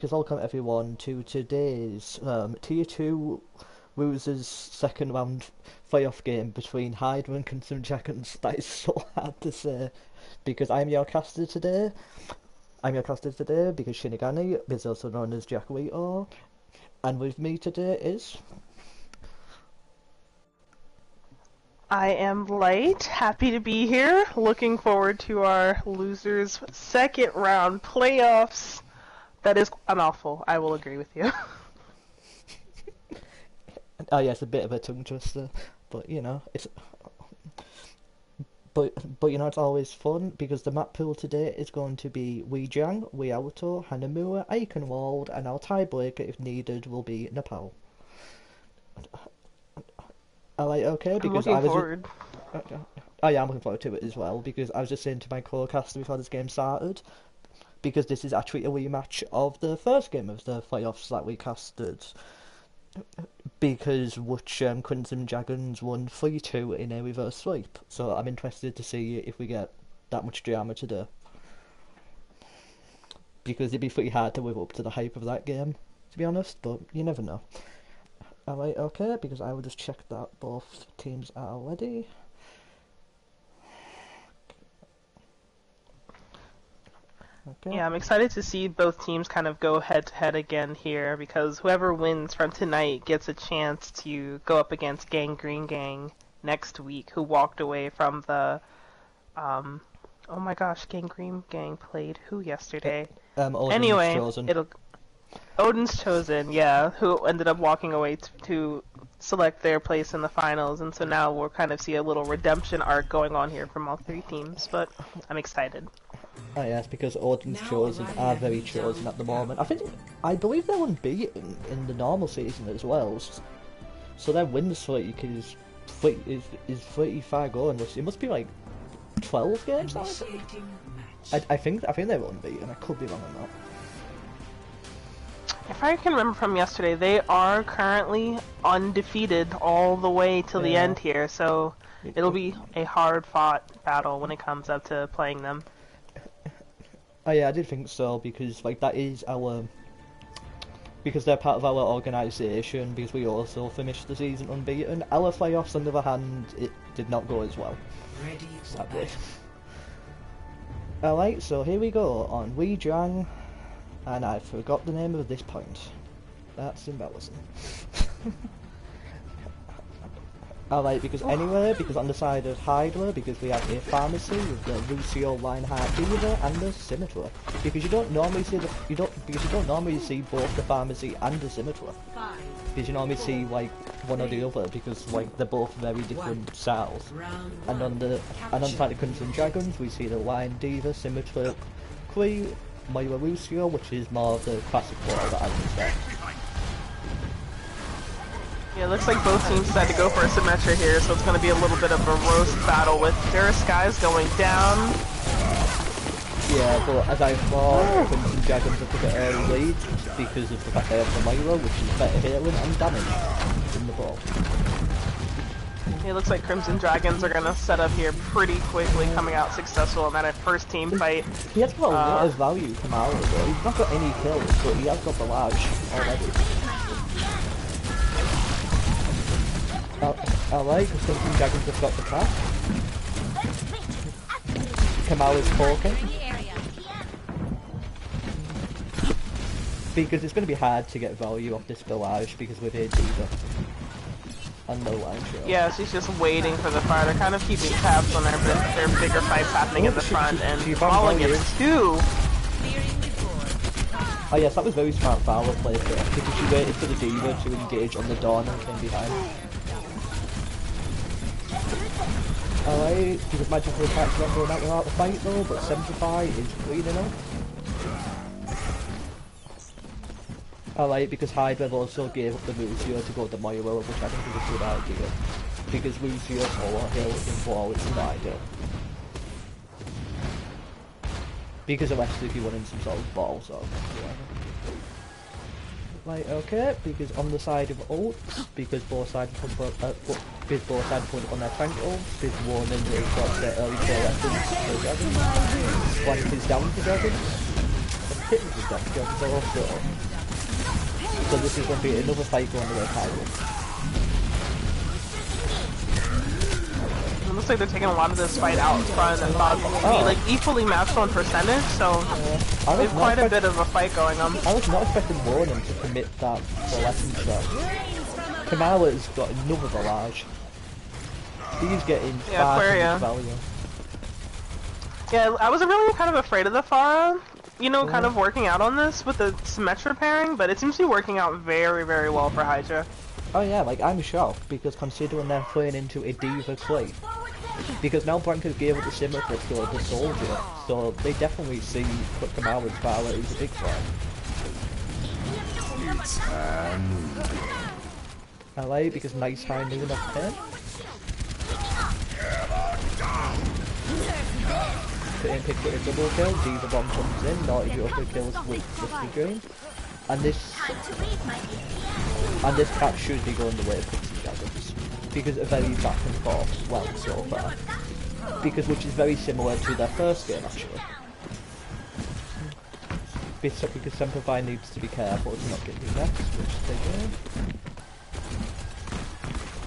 Because welcome everyone to today's Tier 2 Losers second round playoff game between Hydra and Crimson Dragons. That is so hard to say because I'm your caster today. Because Shinigami is also known as Jack Leto, and with me today is... I am Light, happy to be here, looking forward to our Losers second round playoffs. That is a mouthful, I will agree with you. Oh yeah, it's a bit of a tongue twister, but you know, it's... But you know, it's always fun because the map pool today is going to be Weijang, Weauto, Hanamura, Eichenwald, and our tiebreaker, if needed, will be Nepal. Alright, okay, because I'm looking forward. Oh yeah, I'm looking forward to it as well, because I was just saying to my co-caster before this game started, because this is actually a rematch of the first game of the playoffs that we casted, because Crimson Dragons won 3-2 in a reverse sweep, so I'm interested to see if we get that much drama today. Because it'd be pretty hard to live up to the hype of that game, to be honest, but you never know. Alright, okay, because I will just check that both teams are ready. Okay. Yeah, I'm excited to see both teams kind of go head-to-head again here, because whoever wins from tonight gets a chance to go up against Green Gang next week, who walked away from the... oh my gosh, Green Gang played who yesterday? Anyway, Chosen. Odin's Chosen, yeah, who ended up walking away to select their place in the finals, and so now we'll kind of see a little redemption arc going on here from all three teams, but I'm excited. Oh yes, because Odin's Chosen are very chosen at the moment. I believe they're unbeaten in the normal season as well, so their win streak is pretty far going. It must be like 12 games now. I think they're unbeaten. I could be wrong on that. If I can remember from yesterday, they are currently undefeated all the way till the end here, so it'll be a hard-fought battle when it comes up to playing them. Oh yeah, I did think so, because like that is our... Because they're part of our organisation, because we also finished the season unbeaten. Our playoffs, on the other hand, it did not go as well. Sadly. Alright, so here we go on Weijang. And I forgot the name of this point. That's embarrassing. Alright, because on the side of Hydra, because we have a pharmacy with the Lucio, Reinhardt, Diva, and the Symmetra. Because you don't normally see both the pharmacy and the Symmetra. Because you normally see like one or the other, because like they're both very different styles. And on the side of Crimson Dragons, we see the Lion, Diva, Symmetra, Kree, Moira Lucio, which is more of the classic role that I would expect. Yeah, it looks like both teams decided to go for a Symmetra here, so it's going to be a little bit of a roast battle with their skies going down. Yeah, but as I thought, Crimson Dragons have took an early lead because of the fact they have the Moira, which is better healing and damage in the ball. It looks like Crimson Dragons are going to set up here pretty quickly, coming out successful in that first team fight. He has got a lot of value from Aura though. He's not got any kills, but he has got the large already. I like because Crimson Dragons have got the trap. Kamal is poking. Because it's going to be hard to get value off this barrage because we're here Diva. And no line show. Yeah, she's just waiting for the fire. They're kind of keeping tabs on their bigger fights happening in the front, and falling it too. Oh yes, that was very smart Fowler play there, because she waited for the Diva to engage on the Dawn and came behind. Alright, because Magical Attack's not going out without the fight though, but 75 is clean enough. Alright, because Hydra also gave up the Lucio to go to Moira, which I think is a good idea. Because Lucio's solo heal in ball is not ideal. Because unless if you want in some sort of ball, so yeah. Right, okay, because on the side of ults, because both sides put on their tank ults, there's one and they've got their early kill weapons for Dragons. Flank is down for Dragons. kittens with them, so this is going to be another fight going away Hydra. It looks like they're taking a lot of this fight out front and thought it would be like equally matched on percentage, so there's quite a bit of a fight going on. I was not expecting Warren to commit that lesson shot. Kamala's got another barrage. He's getting far too much value. Yeah, I was really kind of afraid of the Pharah, you know, kind of working out on this with the Symmetra pairing, but it seems to be working out very, very well for Hydra. Oh yeah, like I'm shocked because considering they're playing into a diva play. Because now Branka's gave up the Symmetra to the soldier, so they definitely see what Kamala's Pharah is a big threat. I like because nice high noon off 10. And picks up a double kill, Diva Bomb comes in, Naughty Joker kills with the Dream. And this cat should be going the way of Pixie Dragons. Because a very back and forth, well, so far. Which is very similar to their first game actually. Because Semperfi needs to be careful to not get you next, which they do.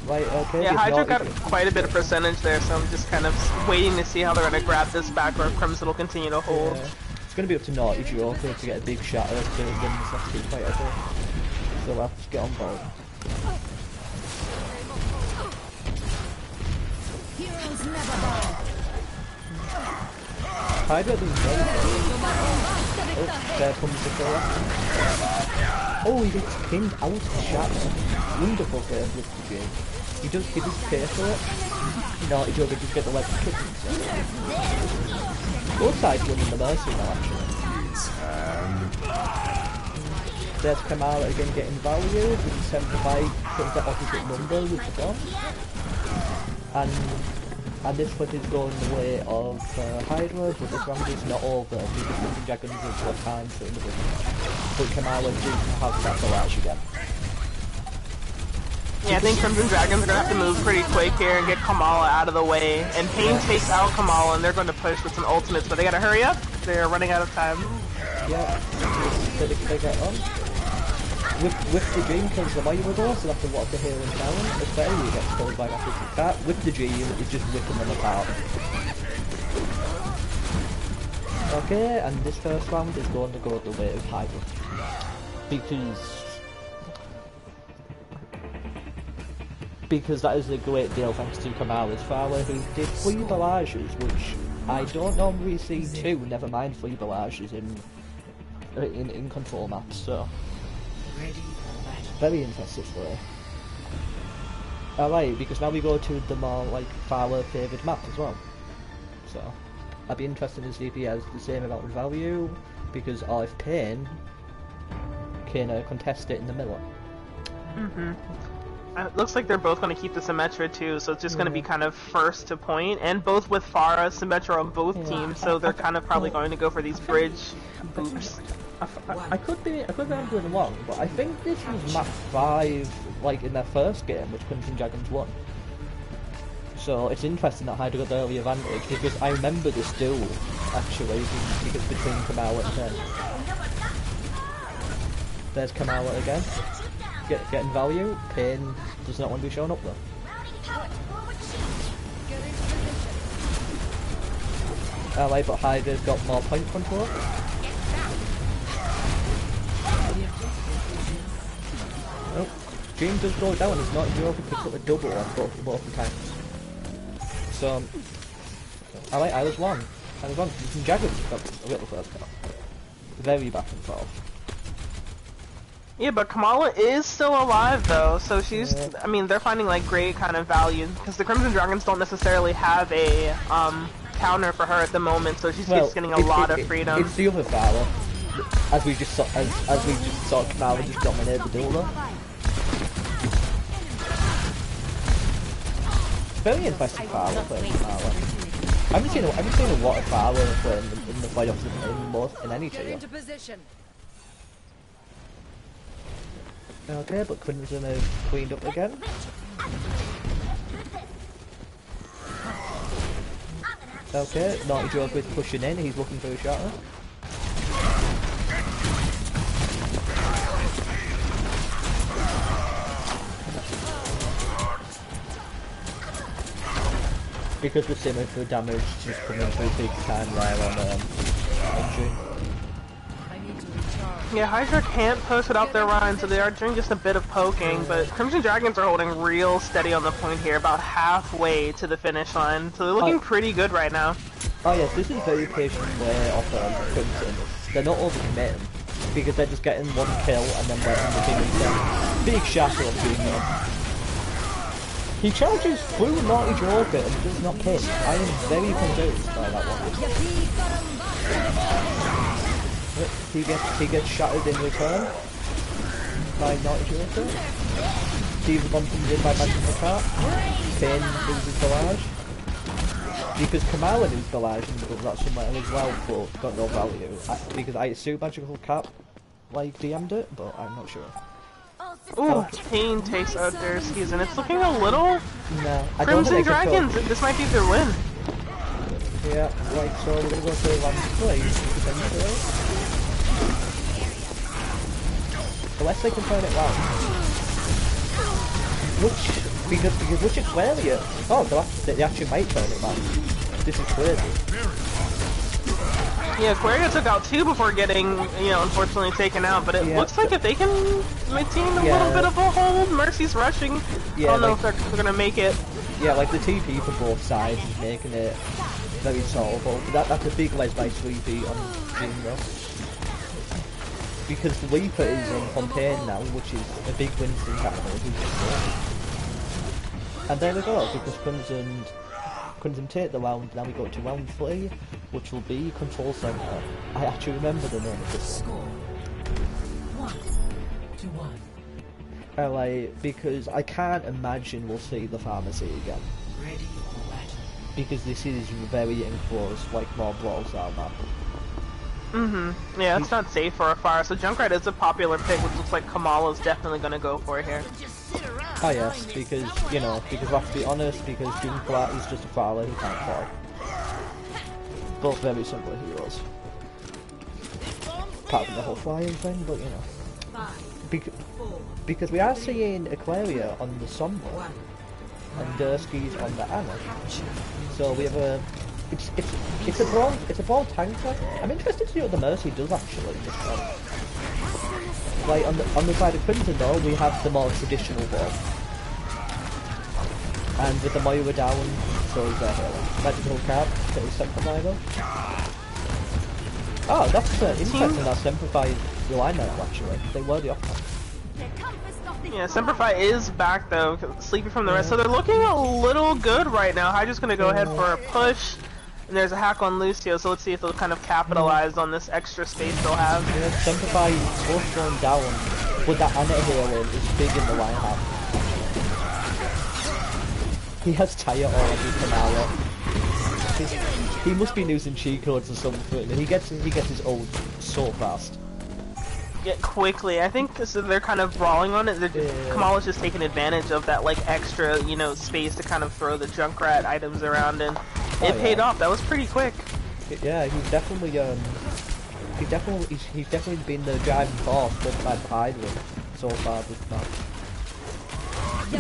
Right, okay. Yeah, Hydra got quite a bit of percentage there, so I'm just kind of waiting to see how they're going to grab this back or if Crimson will continue to hold. Yeah. It's going to be up to Naughty Joker to get a big shatter to win this last team fight, I think. So let's get on board. Heroes never die. Hydra doesn't know. Oh, there comes the killer. Oh, he gets pinned out of the shatter. Wonderful play with the game. He does pay for it. Naughty Joker just get the leg kick himself. Both sides winning the mercy now actually. There's Kamala again getting value with 75 putting the opposite number with the bomb. And this one is going the way of Hydra, but this round is not over because the Dragons will have time for the win. But Kamala does have that barrage again. Yeah, I think Crimson Dragons are going to have to move pretty quick here and get Kamala out of the way. And Pain takes out Kamala and they're going to push with some ultimates, but they got to hurry up. They're running out of time. Yeah, they get on. With the Dream kills the Mayweather, so that's a lot of the healing talent. Especially gets killed by that cat. With the Dream, it's just ripping them apart. Okay, and this first round is going to go the way of Hydra. Because that is a great deal thanks to Kamala's Pharah, who did 3 barrages, which I don't normally see 2, never mind 3 barrages in control maps, so very impressive for Alright, because now we go to the more like Pharah favoured map as well. So I'd be interested to see if he has the same amount of value, because or if Pain can contest it in the middle. It looks like they're both going to keep the Symmetra too, so it's just going to be kind of first to point, and both with Pharah, Symmetra on both teams, so they're kind of probably going to go for these bridge boosts. I could be doing wrong, but I think this was map 5, like in their first game, which Crimson Dragons won. So it's interesting that Hydra got the early advantage, because I remember this duel, actually, because between Kamala and Ken. There's Kamala again. Getting value. Pain does not want to be shown up though. Alright, but Hydra's got more point control. Oh, Dream does go down. It's not Joker picks up a double on both times. So, alright, I was wrong. Dragons got a little further. Very back and forth. Yeah, but Kamala is still alive though, so she's, I mean, they're finding like great kind of value, because the Crimson Dragons don't necessarily have a counter for her at the moment, so she's just getting a lot of freedom. It's the other Pharah, as we just saw, Kamala just dominate the duel though. Very impressive Pharah playing Kamala. I haven't seen a lot of Pharah playing in the playoffs in any tier. Okay, but Crimson have cleaned up again. Okay, Naughty Joker is pushing in, he's looking for a shatter. Because the symmetry damage just coming through big time there on June. Yeah, Hydra can't push without their Rhine, so they are doing just a bit of poking, but Crimson Dragons are holding real steady on the point here, about halfway to the finish line, so they're looking pretty good right now. Oh yes, this is very patient way of Crimson. They're not overcommitting, because they're just getting one kill and then letting the big shatter of doing them. He charges through Naughty Joker and does not hit. I am very confused by that one. He gets shattered in return by Naughty Joker. Steve's one comes in by Magical Cat. Finn loses Barrage. Because Kamala loses Barrage and does that somewhere as well, but got no value. Because I assume Magical Cat like DM'd it, but I'm not sure. Ooh, Pain takes out their skis, and it's looking a little... No, I don't Crimson think Dragons, this might be their win. Yeah, right, so we're gonna go for one play, potentially. Unless they can turn it round. Which Aquaria? Oh, they actually might turn it round. This is crazy. Yeah, Aquaria took out 2 before getting, you know, unfortunately taken out, but it looks like if they can maintain a little bit of a hold, Mercy's rushing. Yeah, I don't know if they're gonna make it. Yeah, like the TP for both sides is making it very solvable. That's a big ledge by Sweepy on June though. Because the Reaper is in Fontaine now, which is a big Winston capital. And there we go, because Crimson take the round, now we go to round 3, which will be Control Center. I actually remember the name of this one. 1-1. Like, because I can't imagine we'll see the pharmacy again. Because this is very enclosed, like more brawls are map. Yeah, it's not safe for a fire, so Junkrat is a popular pick, which looks like Kamala's definitely gonna go for it here. Oh yes, because, you know, because we have to be honest, because Junkrat is just a fowler who can't fly. Both very similar heroes. Apart from the whole flying thing, but you know. Because we are seeing Aquaria on the Sombra, and Dursky's on the Anna. So we have a... It's a brawl tanker. I'm interested to see what the Mercy does actually. Like on the side of Crimson though, we have the more traditional brawl. And with the Moira down, so is their hero. Magical Cab, that is Semperfizer. Oh, that's interesting that Semperfi reline that actually. They were the off-tank. Yeah, Semperfi is back though, sleepy from the rest, so they're looking a little good right now. Hydra's gonna go ahead for a push. And there's a hack on Lucio, so let's see if they'll kind of capitalize on this extra space they'll have. Yeah, Semperfi is both going down, but that Anna hero is big in the line half. He has Tire already for now. He must be using cheat codes or something, and he gets his ult so fast. Yeah, quickly. I think they're kind of brawling on it. Kamala's just taking advantage of that like extra, you know, space to kind of throw the Junkrat items around, and it paid off. That was pretty quick. Yeah, he's definitely been the driving force by Hydra so far this match.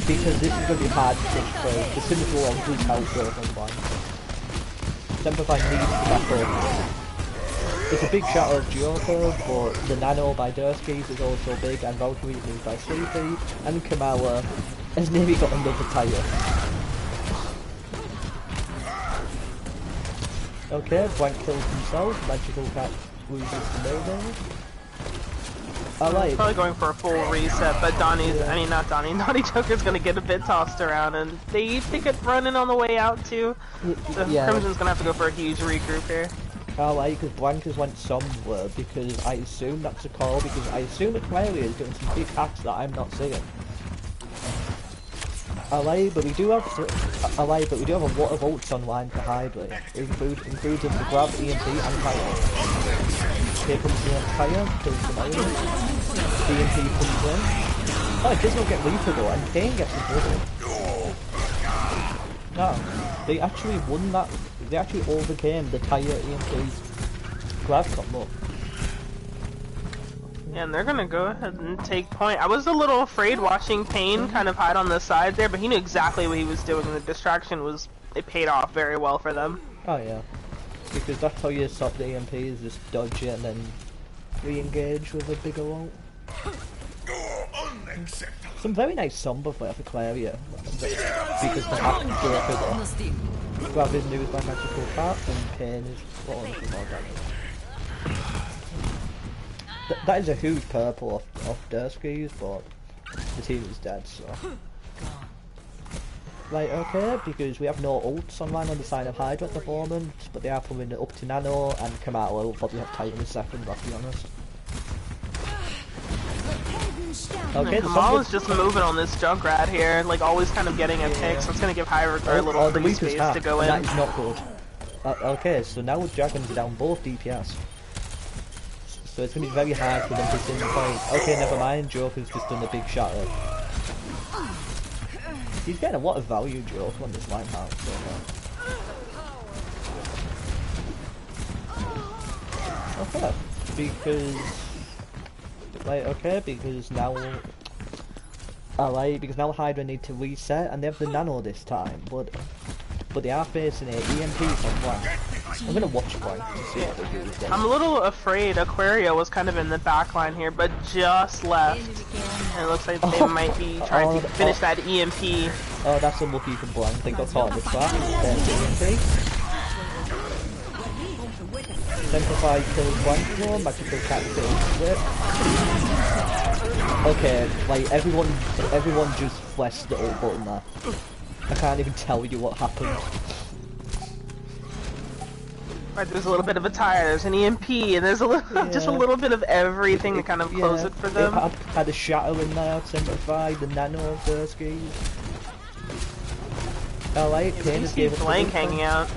Because this is going to be hard to push through. The Symmetry will obviously help growth on line. Semperfi needs to back up. It's a big shadow of Joker, but the Nano by Dursky's is also big, and Valkyrie is moved by Sleepy, and Kamala has nearly got another tire. Okay, Blank kills himself, Magical Cat loses the building. Alright. Probably going for a full reset, but Naughty Joker's gonna get a bit tossed around, and they each take it running on the way out too. So Crimson's gonna have to go for a huge regroup here. Alright, because Blankers went somewhere, because I assume that's a call, because I assume Aquaria is doing some big hacks that I'm not seeing. Alright, but we do have a lot of ults online for Hydra. It includes the grab, EMP, and Fire. Here comes the Fire, kills the Moira. EMP comes in. Oh, it does not get Reaper though, and Kane gets the double. No, they actually won that. They actually overcame the Tire EMP's grab combo. Yeah, and they're gonna go ahead and take point. I was a little afraid watching Pain kind of hide on the side there, but he knew exactly what he was doing, and the distraction was it paid off very well for them. Oh yeah, because that's how you stop the EMP, is just dodge it and then re-engage with a bigger ult. Some very nice Sombra play for Claria, because the half Joker grab his news by magical tap and Pain is rolling for more damage. That is a huge purple off Durskies, but the team is dead, so... Right, okay, because we have no ults online on the side of Hydra at the moment, but they are coming up to Nano, and Kamala will probably have Titan in a second, I'll be honest. Okay, Kamala's just moving on this Junkrat here, like always kind of getting a pick, so it's going to give Hydra a little free space to go in. That is not good. Okay, so now with Dragons are down both DPS. So it's going to be very hard for them to sit in the point. Okay, never mind, Joker's just done a big shatter. He's getting a lot of value, Joker, on this line house. Okay, because... Right, okay, because now... Alright, because now Hydra need to reset, and they have the Nano this time, but they are facing a EMP from Blank. I'm gonna watch Blank to see what they do with them. I'm a little afraid Aquaria was kind of in the back line here, but just left. And it looks like they might be trying to finish that EMP. Oh, that's unlucky for Blank. They got caught in the trap. There's the EMP. Simplify kills Blank though, magical cat kills Whip. Okay, like everyone just pressed the ult button there. I can't even tell you what happened. Right, there's a little bit of a tire, there's an EMP, and there's a little, just a little bit of everything to kind of close it for them. It had a shatter in there, simplified, the Nano of the skis. I like Pain is gave Blank hanging out.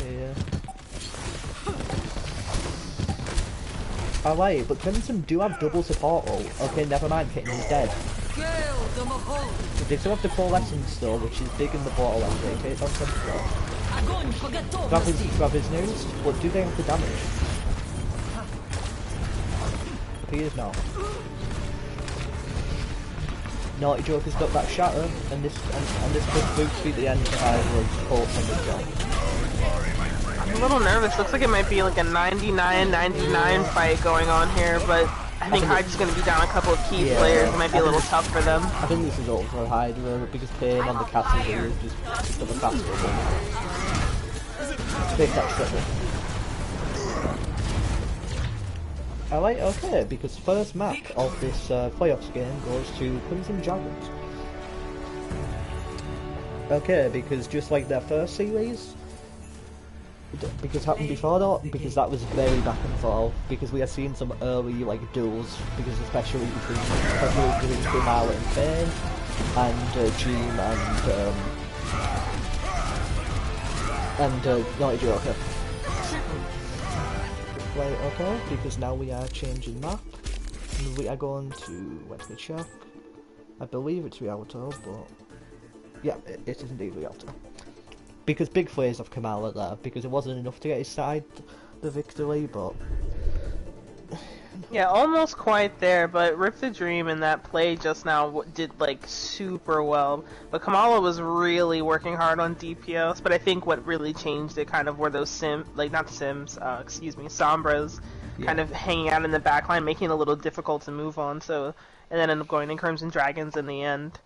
Yeah. I like, but Crimson do have double support ult. Okay, never mind, Kitten is dead. They still have the coalescence though, which is big in the bottle actually. Okay, it's on 24. Grab his news, but do they have the damage? He is now. Naughty Joker's got that shatter, and this could boost at the end of Hydra's ult from the jump. I'm a little nervous. Looks like it might be like a 99-99 fight going on here, but I think Hydra's going to be down a couple of key players. It might be a little tough for them. I think this is all for Hydra because Pain on the castle here is just the faster one. Take that triple. Alright, okay, because first map of this playoffs game goes to Crimson Dragons. Okay, because just like their first series, because happened before that, because that was very back and forth, because we have seen some early like duels, because especially between Kumala and Pain, and Jean and Naughty Joker. Right, okay, because now we are changing map, and we are going to, let me check, I believe it's Rialto, but yeah, it is indeed Rialto. Because big phrase of Kamala there, because it wasn't enough to get his side the victory, but... Yeah, almost quite there, but Rip the Dream in that play just now did like super well. But Kamala was really working hard on DPS, but I think what really changed it kind of were those Sombras kind of hanging out in the backline, making it a little difficult to move on, so... And then end up going in Crimson Dragons in the end.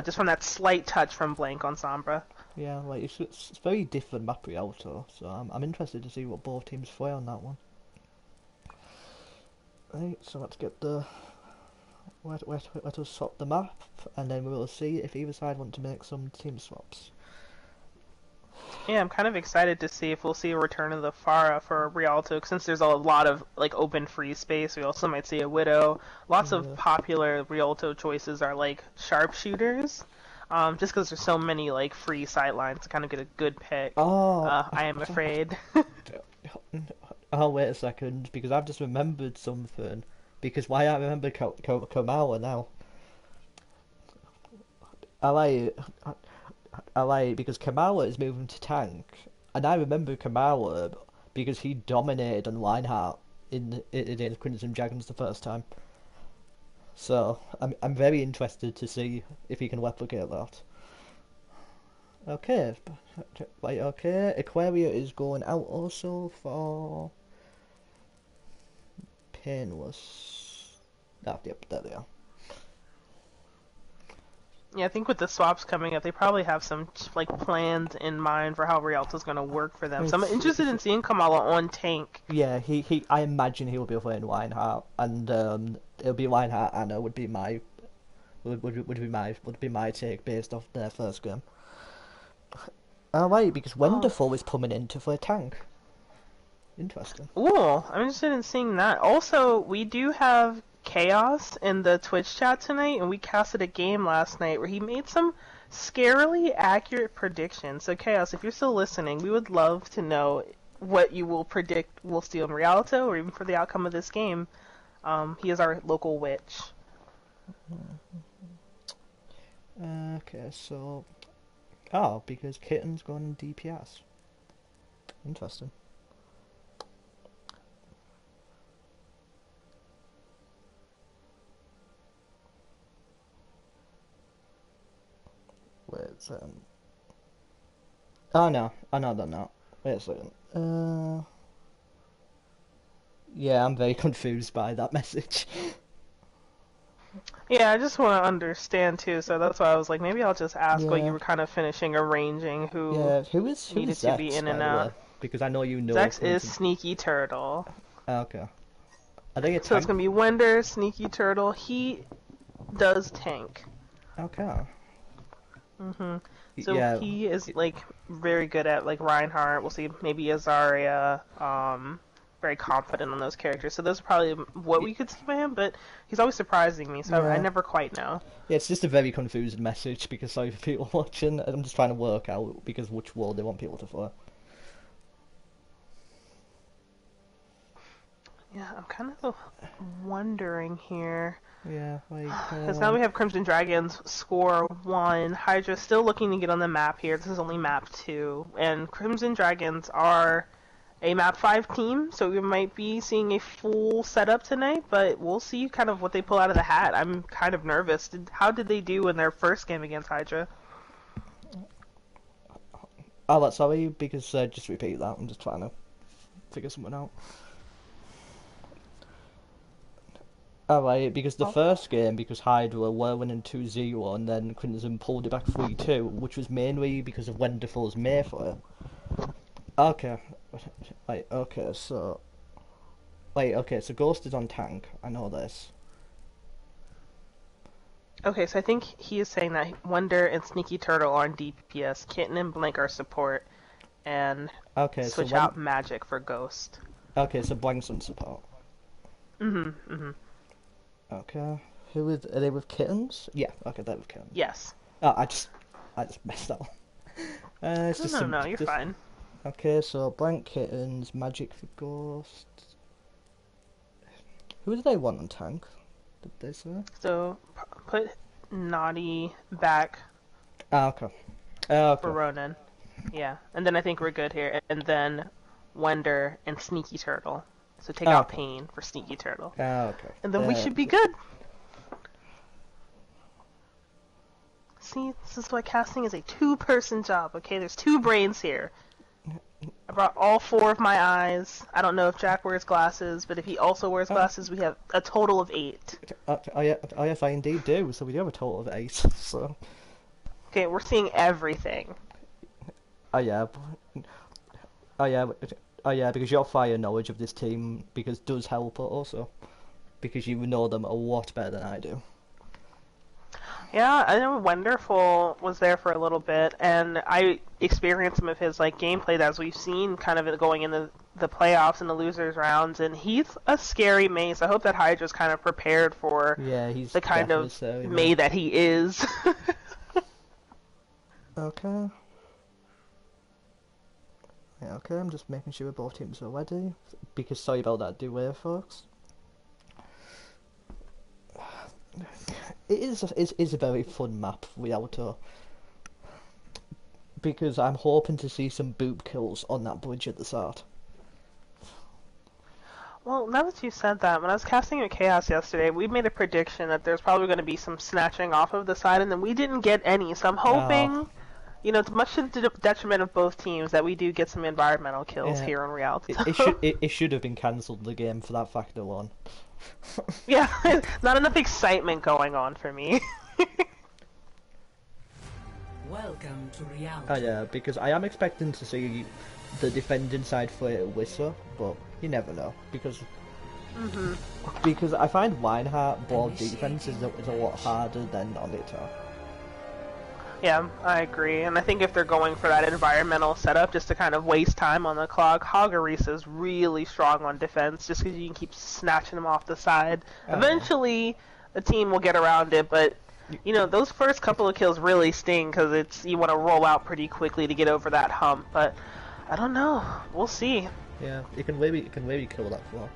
Just from that slight touch from Blank on Sombra. Yeah, like it's very different map Rialto, so I'm interested to see what both teams play on that one. Right, so let's get the let us swap the map, and then we will see if either side want to make some team swaps. Yeah, I'm kind of excited to see if we'll see a return of the Pharah for Rialto, since there's a lot of like open free space. We also might see a Widow. Lots of popular Rialto choices are like sharpshooters. Just because there's so many like free sightlines to kind of get a good pick. I am afraid. Oh, wait a second, because I've just remembered something. Because why I remember Kamala now. I like because Kamala is moving to tank, and I remember Kamala because he dominated on Lionheart in Crimson Dragons the first time. So I'm very interested to see if he can replicate that. Okay. Right, okay. Aquaria is going out also for Painless. Ah, yep, there they are. Yeah, I think with the swaps coming up, they probably have some like plans in mind for how Rialto's going to work for them. So I'm interested in seeing Kamala on tank. Yeah, I imagine he will be playing Reinhardt, and it'll be Reinhardt. Anna would be my would be my take based off their first game. Oh right, because Wonderful is coming in to play tank. Interesting. Ooh, I'm interested in seeing that. Also, we do have Chaos in the Twitch chat tonight, and we casted a game last night where he made some scarily accurate predictions. So Chaos, if you're still listening, we would love to know what you will predict will steal in Rialto, or even for the outcome of this game. He is our local witch. Okay, so because Kitten's going DPS. Interesting. Wait a second. Oh no, they're not. Wait a second. Yeah, I'm very confused by that message. Yeah, I just want to understand too, so that's why I was like, maybe I'll just ask what Yeah. you were kind of finishing arranging who Who is needed to be Zex, in by and the out. way? Because I know you know. Zex is Sneaky Turtle. Okay. I think it's So it's gonna be Wender, Sneaky Turtle. He does tank. Okay. So yeah. he is like very good at like Reinhardt. We'll see maybe Azaria. Very confident on those characters. So those are probably what we could see by him. But he's always surprising me. So Yeah. I never quite know. Yeah, it's just a very confusing message because sorry for people watching. I'm just trying to work out because which wall they want people to follow. Yeah, I'm kind of wondering here. Yeah, like Because now we have Crimson Dragons score 1. Hydra still looking to get on the map here. This is only map 2. And Crimson Dragons are a map 5 team, so we might be seeing a full setup tonight, but we'll see kind of what they pull out of the hat. I'm kind of nervous. How did they do in their first game against Hydra? Oh, that's sorry, because just repeat that. I'm just trying to figure something out. Alright, because the first game, because Hydra were winning 2-0, and then Crimson pulled it back 3-2, which was mainly because of Wonderful's Mayfair. Okay. Right, okay, so... Wait, okay, so Ghost is on tank. I know this. Okay, so I think he is saying that Wonder and Sneaky Turtle are on DPS, Kitten and Blink are support, and switch out Magic for Ghost. Okay, so Blank's on support. Okay. Are they with Kittens? Yeah, okay, they're with Kittens. Yes. Oh, I just messed up. No, you're fine. Okay, so Blank Kittens, Magic for Ghost. Who do they want on tank? Did they say? So, put Naughty back Okay. Okay. for Ronan. Yeah, and then I think we're good here. And then Wonder and Sneaky Turtle. So take out Pain for Sneaky Turtle. Okay. And then we should be good. See, this is why casting is a two-person job, okay? There's 2 brains here. I brought all 4 of my eyes. I don't know if Jack wears glasses, but if he also wears glasses, we have a total of 8. Yes, I indeed do. So we do have a total of 8. So. Okay, we're seeing everything. Oh yeah. Because your fire knowledge of this team does help also, because you know them a lot better than I do. Yeah, I know Wonderful was there for a little bit, and I experienced some of his like gameplay as we've seen kind of going in the playoffs and the losers rounds, and he's a scary mace. I hope that Hydra's kind of prepared for He's the kind of May that he is. Okay. Yeah, okay, I'm just making sure both teams are ready, because sorry about that delay, folks. It is a very fun map, Rialto, because I'm hoping to see some boob kills on that bridge at the start. Well, now that you said that, when I was casting at Chaos yesterday, we made a prediction that there's probably going to be some snatching off of the side, and then we didn't get any, so I'm hoping... you know, it's much to the detriment of both teams that we do get some environmental kills Yeah. here in reality. It should have been cancelled the game for that fact alone. Yeah, not enough excitement going on for me. Welcome to reality. Oh yeah, because I am expecting to see the defending side for Wissa, but you never know, because I find Reinhardt board defense is a lot harder than Olita. Yeah, I agree, and I think if they're going for that environmental setup just to kind of waste time on the clock, Hagarisa is really strong on defense just because you can keep snatching them off the side. Eventually, the team will get around it, but you know, those first couple of kills really sting because you want to roll out pretty quickly to get over that hump. But I don't know. We'll see. Yeah, you can maybe kill that flock.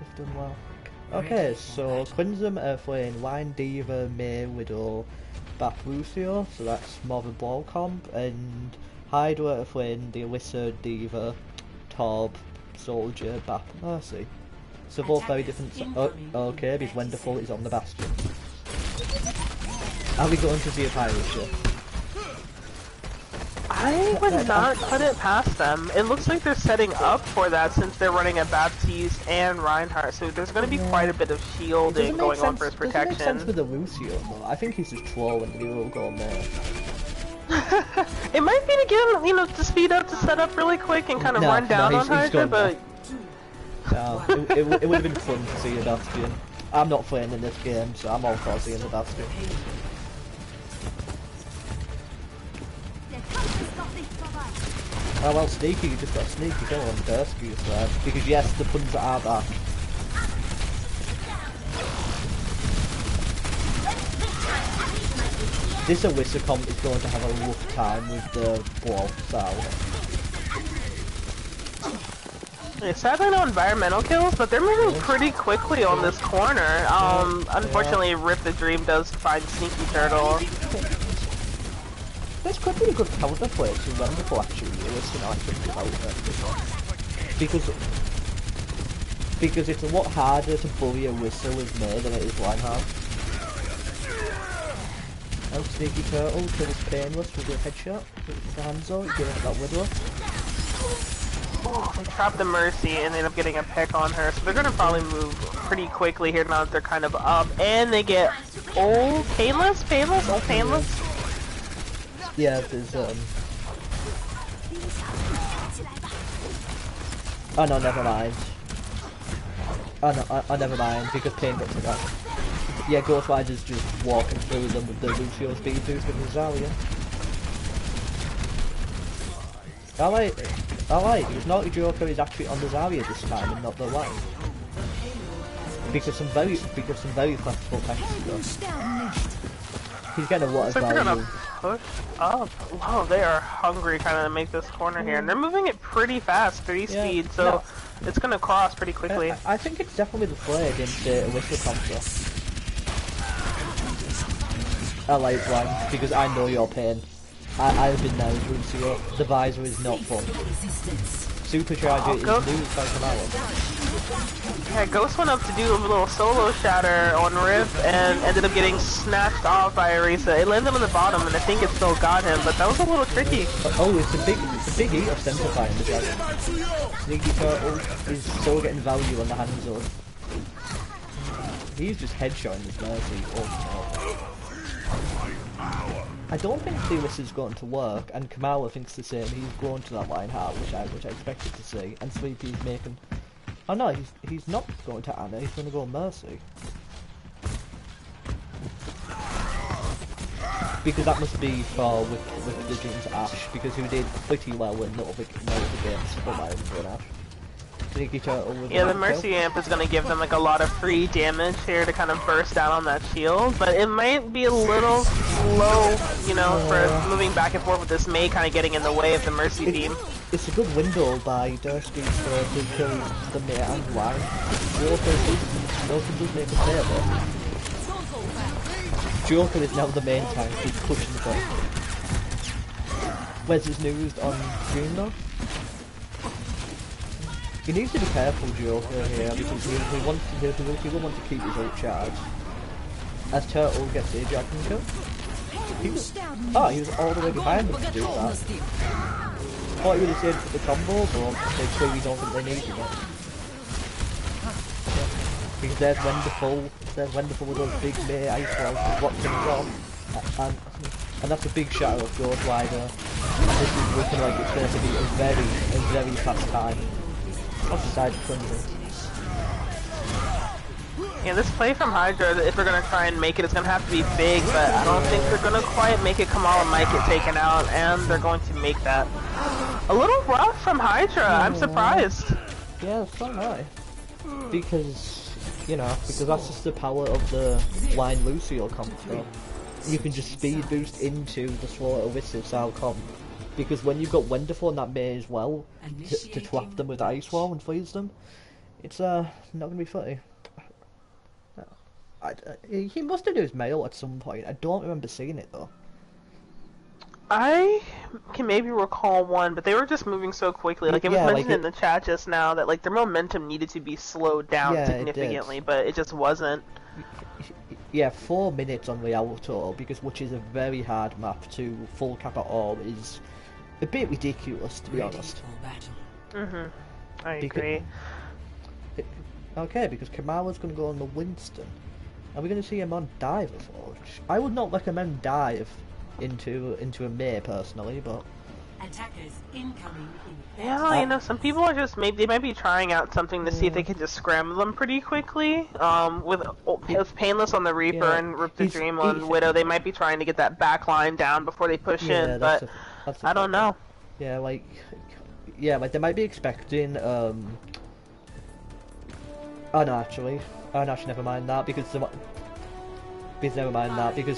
It's done well. Okay, so Quinzum are playing Line Diva, May, Widow, Bap Lucio, so that's more of a ball comp, and Hydra are playing the Alyssa, Diva, Torb, Soldier, Bap, Mercy. So both very different. Okay, because Wonderful is on the Bastion. Are we going to see a pirate ship? I would not put it past them. It looks like they're setting up for that since they're running a Baptiste and Reinhardt, so there's going to be quite a bit of shielding going on for his protection. Doesn't make sense with the Lucio though. I think he's just trolling the will go there. It might be to get him, you know, to speed up, to set up really quick and kind of run down on Hydra, but... it would have been fun to see a Bastion. I'm not playing in this game, so I'm all for seeing a Bastion. Oh well, sneaky, you just got a sneaky kill on Dursky's there. Because yes, the puns are back. This Alyssa comp is going to have a rough time with the ball style. Sadly no environmental kills, but they're moving pretty quickly on this corner. Unfortunately, Rip the Dream does find Sneaky Turtle. This could be a good counterplay to Wonderful actually, Listen, I think about it. Because it's a lot harder to bully a Whistle with May than it is Reinhardt. Oh, Sneaky Turtle kills Painless with a headshot. With the hands on, giving it that Widow. They trapped the Mercy and end up getting a pick on her, so they're gonna probably move pretty quickly here now that they're kind of up. And they get old Painless? Yeah, there's oh no, never mind. Oh no, never mind, because Pain got to that. Yeah, Ghost Rider's just walking through them with the Lucio speed boost with the Zarya. Alright, his Naughty Joker is actually on the Zarya this time and not the line. Because some very flexible tanks though. He's getting a lot of value. Push up. Wow, they are hungry kind of to make this corner here, and they're moving it pretty fast, 3 speed, so it's gonna cross pretty quickly. I think it's definitely the play against the Whistle Comp. I like Blank, because I know your pain. I've been there with Lucio. The visor is not fun. Supercharger is new by Kamala. Yeah, Ghost went up to do a little solo shatter on Rift and ended up getting snatched off by Arisa. It landed him on the bottom and I think it still got him, but that was a little tricky. Oh, it's a big heat of simplifying the dragon. Sneaky Turtle is still getting value on the hand zone. He's just headshotting his Mercy. Oh, no. I don't think Thelis is going to work, and Kamala thinks the same. He's going to that line hard, which I expected to see. And Sleepy's making. Oh no, he's not going to Anna. He's going to go Mercy. Because that must be for with the Dreams Ash, because he did pretty well in Little Big games for an Ash. Yeah, the Mercy Amp is going to give them like a lot of free damage here to kind of burst down on that shield, but it might be a little slow, you know, for moving back and forth with this Mei kind of getting in the way of the Mercy beam. It's a good window by Dursky to kill the Mei and Wang. Joker does make a play there. Joker is now the main tank, he's pushing the ball. Where's his news on Dream though? He needs to be careful, Joker, here, because he will want to keep his ult charged. As Turtle gets a Dragon kill. he was all the way behind them to do that. Thought he would have saved for the combo, but they clearly don't think they needed it. Yeah. Because there's Wonderful with those big May ice walls blocking things off. And that's a big shadow of Ghost Rider. And this is looking like it's going to be a very fast time. Off the side of Thunder. Yeah, this play from Hydra, if we're going to try and make it, it's going to have to be big, but I don't think they're going to quite make it. Kamal and Mike get taken out, and they're going to make that. A little rough from Hydra, I'm surprised. Yeah, so am I. Because, you know, because that's just the power of the line Lucio comp. You can just speed boost into the Slaughter Whistle style comp. Because when you've got Wonderful and that May as well, to trap them with Ice Wall and freeze them, it's not going to be funny. He must have done his mail at some point. I don't remember seeing it though. I can maybe recall one, but they were just moving so quickly. Like it was mentioned in the chat just now that like their momentum needed to be slowed down significantly, but it just wasn't. Yeah, 4 minutes on Rialto, which is a very hard map to full cap at all, is a bit ridiculous to be honest. I agree. Okay, because Kamala's going to go on the Winston. Are we going to see him on Dive Forge? I would not recommend Dive into a May personally, but attackers incoming. Yeah, you know, some people are just they might be trying out something to see if they can just scramble them pretty quickly. With Painless on the Reaper and Rip the Dream on Widow, they might be trying to get that back line down before they push in, but I don't know. Yeah, like they might be expecting. Oh no, actually, never mind that because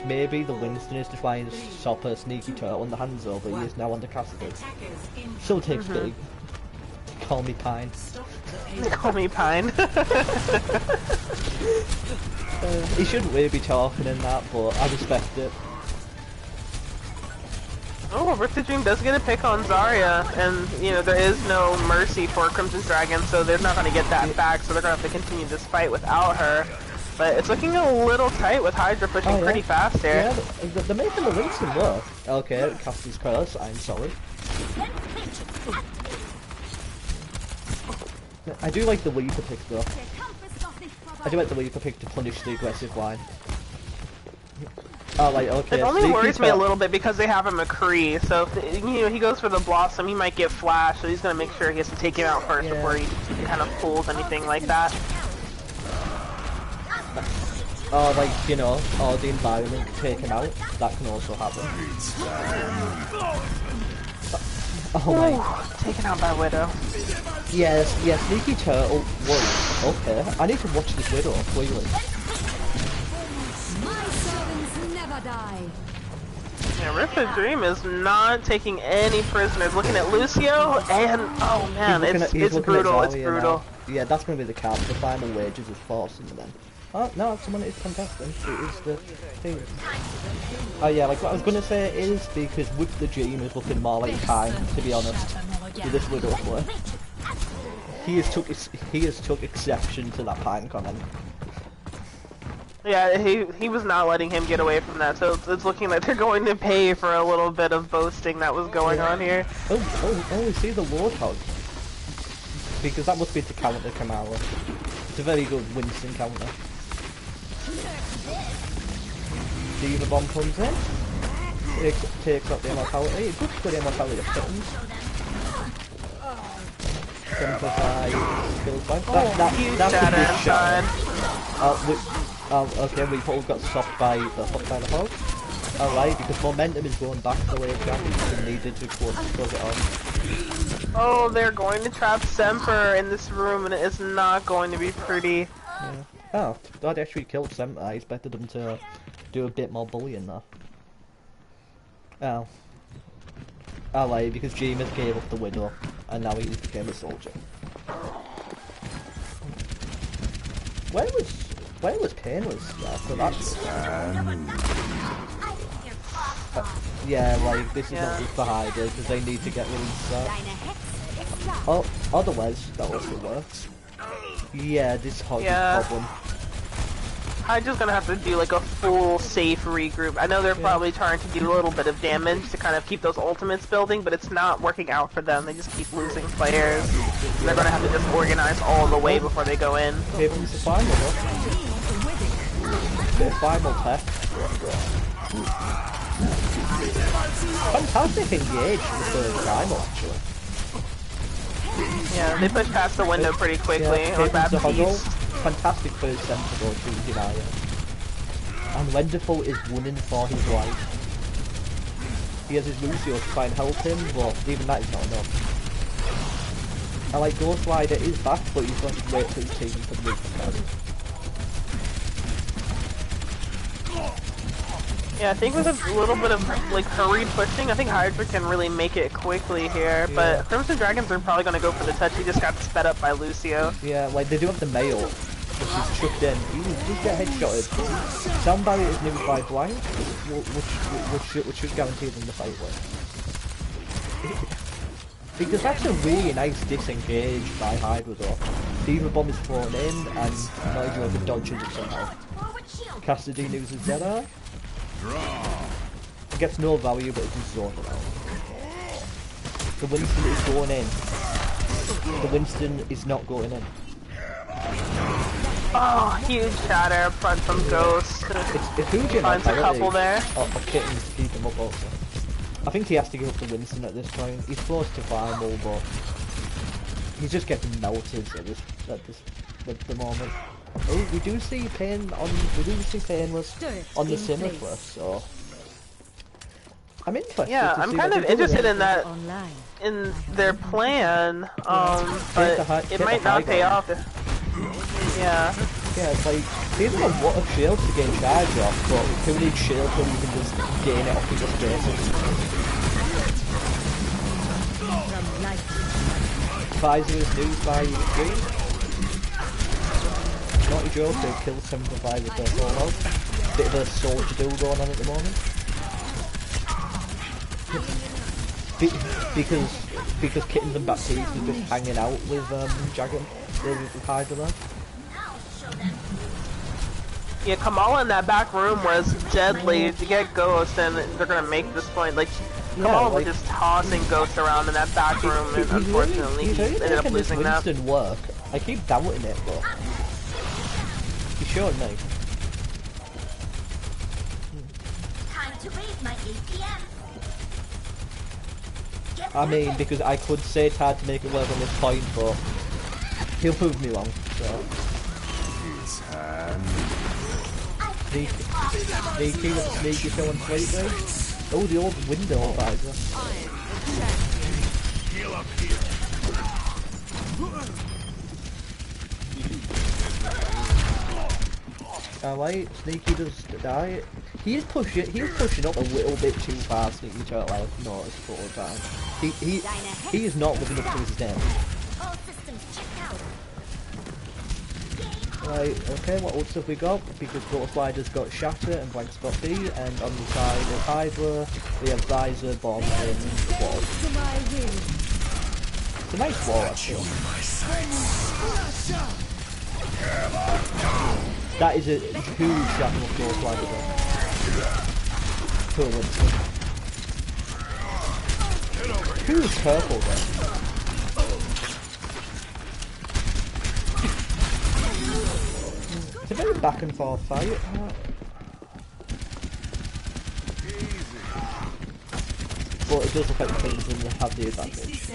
maybe the Winston is to try and stop a sneaky turtle on the hands over. He is now under casted. Still takes big. Call me Pine. Call me Pine. He shouldn't really be talking in that, but I respect it. Oh, Rip the Dream does get a pick on Zarya, and you know there is no mercy for Crimson Dragon, so they're not going to get that back. So they're going to have to continue this fight without her. But it's looking a little tight with Hydra pushing pretty fast here. Yeah, they're making the Winston work. Okay, Cassie's curse, I'm sorry. I do like the Weaver pick though. I do like the Weaver pick to punish the aggressive line. Oh, like, okay. It only worries me a little bit because they have a McCree, so if, you know, he goes for the Blossom, he might get flashed, so he's going to make sure he has to take him out first before he kind of pulls anything like that. Or like, you know, or the environment take him out. That can also happen. Oh my. Taken out by Widow. Yes, Sneaky Turtle was okay. I need to watch this Widow, clearly. My servants never die. Yeah, Rip the Dream is not taking any prisoners. Looking at Lucio, and oh man, it's brutal. It's brutal. Now. Yeah, that's going to be the cap. The final wages is forcing them. Oh, no, someone is contesting. It is the thing. Oh yeah, like what I was going to say is because with the Dream is looking more like time, to be honest, with this Widow play. He has took exception to that Pine comment. Yeah, he was not letting him get away from that, so it's looking like they're going to pay for a little bit of boasting that was going on here. Oh, we see the Warthog. Because that must be to counter Kamala. It's a very good Winston counter. Diva Bomb comes in. Takes up the immortality. Good for the immortality of Kittens. Simplify skills by. That's a good shot. Okay, we both got stopped by the hog. Alright, because momentum is going back the way it was needed to close it on. Oh, they're going to trap Semper in this room, and it is not going to be pretty. Yeah. Oh, that actually killed Semper. I expected them to do a bit more bullying there. Oh. Alright, because Jameis gave up the Widow, and now he became a soldier. Where was Painless? Yeah, so that's... yeah, like, this is not good for Hydra, because they need to get released there. Oh, otherwise, that also works. Yeah, this hog is a problem. Hydra's gonna have to do like a full safe regroup. I know they're probably trying to do a little bit of damage to kind of keep those ultimates building, but it's not working out for them. They just keep losing players. And they're gonna have to just organize all the way before they go in. Here comes the final, though. The final test. Fantastic engage for the third time, actually. Yeah, they pushed past the window pretty quickly on that piece. Fantastic first sensible to deny it. And Wonderful is running for his life. He has his Lucio to try and help him, but even that is not enough. I like Ghost Rider is back, but he's going to wait for his team to move the Yeah, I think with a little bit of like hurried pushing, I think Hydra can really make it quickly here. But Crimson Dragons are probably gonna go for the touch. He just got sped up by Lucio. Yeah, like they do have the mail, which is chucked in. You just get headshotted. Sound barrier is nearly by blind, which should guarantee them the fight win. Because that's a really nice disengage by Hydra though. The Eva bomb is thrown in, and Nigel dodges it somehow. Cassidy uses Zeta. It gets no value, but it's zoned out. The Winston is going in. The Winston is not going in. Oh, huge shatter up front from Ghost. It's huge. Finds a couple there. Of kittens to keep him up also. I think he has to give up to Winston at this point. He's close to final, but he's just getting melted at the moment. Oh, we do see Painless on the Sinister, so I'm interested. Yeah, I'm kind of interested in that, in their plan, but it might not pay off. Yeah. Yeah, it's like, they have a lot of shields to gain charge off, but who needs shields when you can just gain it off people's faces? Visor is used by Green. Naughty Joe to kill 75 with their full health. Bit of a soldier do going on at the moment. Because Kittens and Baptiste are just hanging out with with Hydra there. Yeah, Kamala in that back room was deadly to get Ghost, and they're gonna make this point. Like, Kamala was just tossing Ghost around in that back room, and unfortunately he ended up losing that. Winston work. I keep doubting it, but he showed me. Time to raise my APM. I mean, because I could say it's hard to make it work on this point, but he'll prove me wrong. So. Sneaky with the sneaky kill and slightly. Oh, the old window visor. Alright, Sneaky does die. He's pushing up a little bit too fast, Sneaky Turtle, I've noticed the whole time. He is not living up to his damage. All systems checked out. Right, okay, what ults have we got? Because Ghost Rider's got Shatter and Blank's got B, and on the side of Hydra, we have Visor, Bomb, and Wall. It's a nice wall, actually. That is a huge shatter of Ghost Rider. Poor Winston. Who's purple then? It's a very back and forth fight. But it does look like the Crimson have the advantage.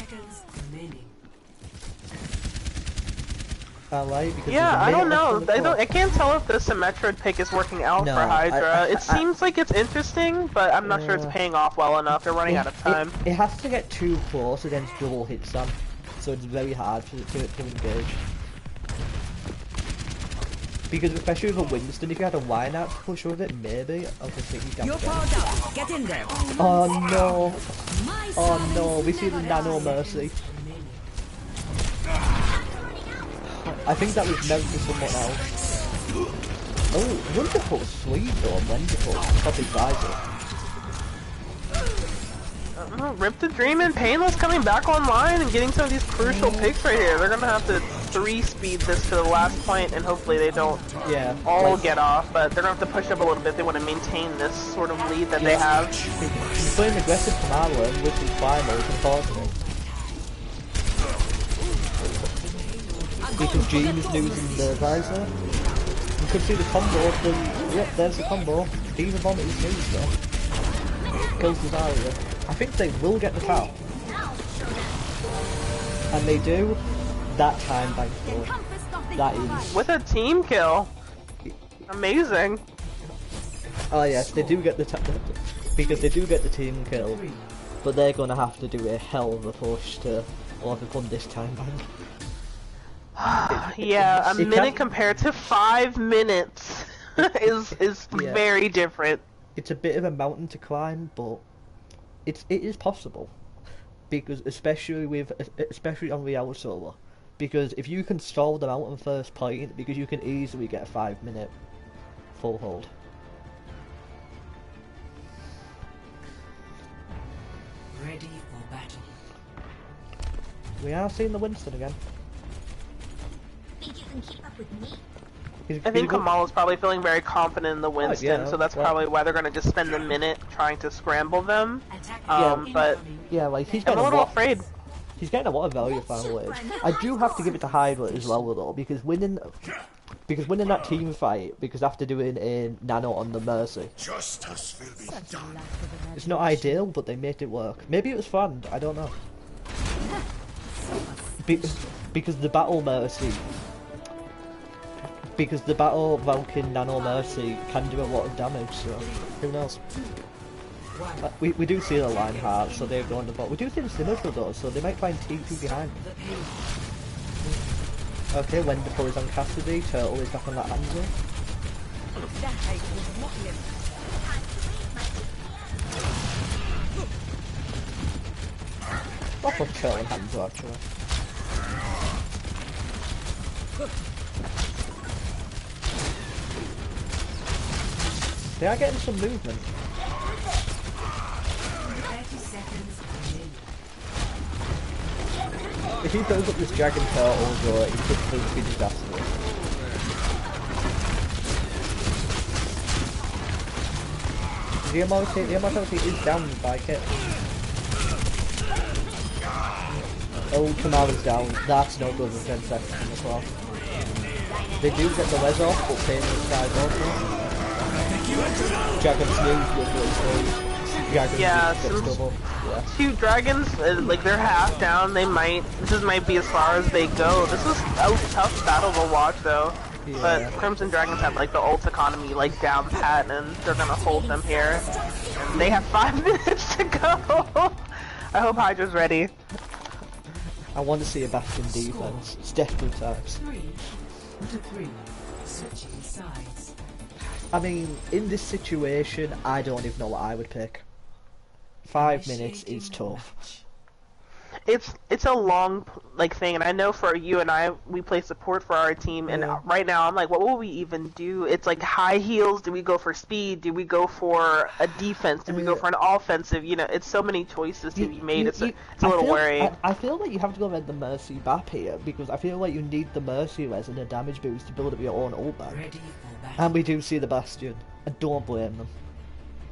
Because yeah, I don't know. I can't tell if the Symmetra pick is working out for Hydra. It seems like it's interesting, but I'm not sure it's paying off well enough. They're running out of time. It has to get too close against double hit Sam, so it's very hard to engage. Because especially with a Winston, if you had a line out to push with it, maybe I was thinking You're powered up. Get in there. Oh no! Oh no! We see the Nano Mercy. I think that was meant for someone else. Oh, wonderful sweet though, wonderful. Probably Visor. Rip the Dream and Painless coming back online and getting some of these crucial picks right here. They're gonna have to 3-speed this to the last point, and hopefully they don't all like, get off, but they're going to have to push up a little bit. They want to maintain this sort of lead that they have. He's playing aggressive from Arlo, which is fine, but it's unfortunate. Because Gene is losing the visor. You could see the combo of the... Yep, there's the combo. Diva Bomb is used there. Kills the Zarya. I think they will get the cow. And they do. That time bank though. That is... With a team kill. Amazing. Oh yes, they do get the because they do get the team kill. But they're gonna have to do a hell of a push to overcome this time bank. Yeah, a minute compared to 5 minutes is very different. It's a bit of a mountain to climb, but it is possible, because especially on the IOWL server, because if you can stall them out on first point, because you can easily get a 5-minute full hold. Ready for battle. We are seeing the Winston again. Think you can keep up with me? I think Kamala's probably feeling very confident in the Winston, so that's probably why they're going to just spend a minute trying to scramble them. But yeah, like he's I'm getting a little afraid. He's getting a lot of value final wave. I do have to give it to Hydra as well though, because winning that team fight, because after doing a nano on the Mercy, it's not ideal, but they made it work. Maybe it was fun. I don't know. Because the battle Mercy. Because the battle Vulcan Nano Mercy can do a lot of damage, so who knows? We do see the Lionheart, so they're going to bot. We do see the Symmetra though, so they might find T2 behind. Okay, Wonderful is on Cassidy, Turtle is back on that Hanzo. Off of Turtle and Hanzo actually. They are getting some movement. 30 seconds. If he builds up this Dragon Turtle, though, it could prove to be disastrous. The immortality is down by Kit. Oh, Kamala's down. That's no good with 10 seconds as well. They do get the res off, but Payne inside also. Dragon's news with Two dragons, like they're half down. This might be as far as they go. This is a tough battle to watch though. Yeah. But Crimson Dragons have like the ult economy like down pat, and they're gonna hold them here. And they have 5 minutes to go. I hope Hydra's ready. I want to see a Bastion defense. It's desperate times. 3-3. Switching sides. I mean, in this situation, I don't even know what I would pick. 5 minutes is tough. It's a long like thing, and I know for you and I, we play support for our team, and right now I'm like, what will we even do? It's like high heels. Do we go for speed? Do we go for a defense? Do we go for an offensive? You know, it's so many choices to be made. It's a little worrying. I feel like you have to go with the Mercy BAP here, because I feel like you need the Mercy res and a damage boost to build up your own ult bank. And we do see the Bastion. I don't blame them.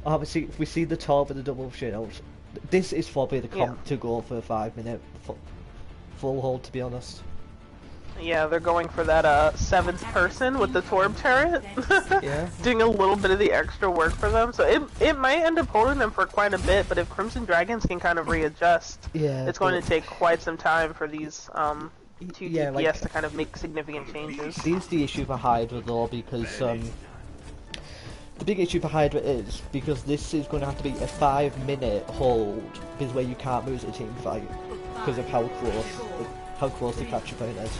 Obviously, if we see the top with the double shields, this is probably the comp to go for a 5 minute full hold, to be honest. Yeah, they're going for that 7th person with the Torb turret. Yeah. Doing a little bit of the extra work for them, so it might end up holding them for quite a bit, but if Crimson Dragons can kind of readjust, it's going to take quite some time for these two DPS to kind of make significant changes. Here's the issue for Hydra though, because the big issue for Hydra is, because this is going to have to be a 5 minute hold, is where you can't lose a team fight, because of how close the capture point is.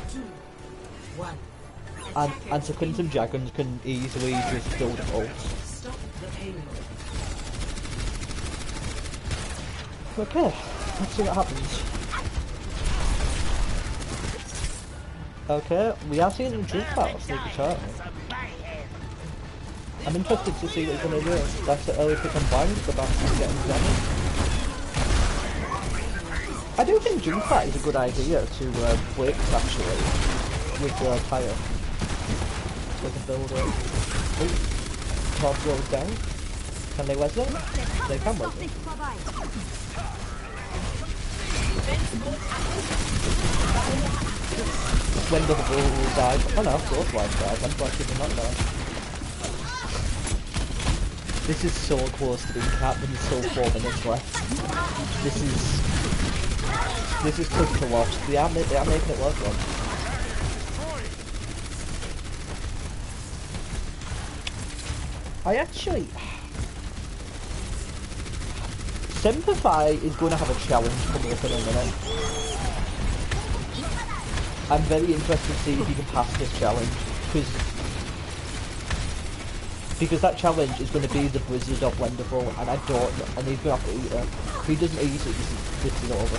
And so Crimson Dragons can easily just build ults. Okay, let's see what happens. Okay, we are seeing them jump out of Sneaky Turtle. I'm interested to see what he's going to do. That's the early pick on blind, the Bastion getting damage. I do think jump out is a good idea to blitz actually. with Tyre. We can build it. Oh, top goes down. Can they res it? They can res it. When the bull died. Oh no, both wives died. I'm glad she did not die. This is so close to being capped and there's still 4 minutes left. This is tough to watch. They are making it work though. I actually... Simplify is going to have a challenge coming up in a minute. I'm very interested to see if you can pass this challenge, because that challenge is going to be the Blizzard of Wonderful, and I don't know, and he's going to have to eat it. If he doesn't eat it, this is over.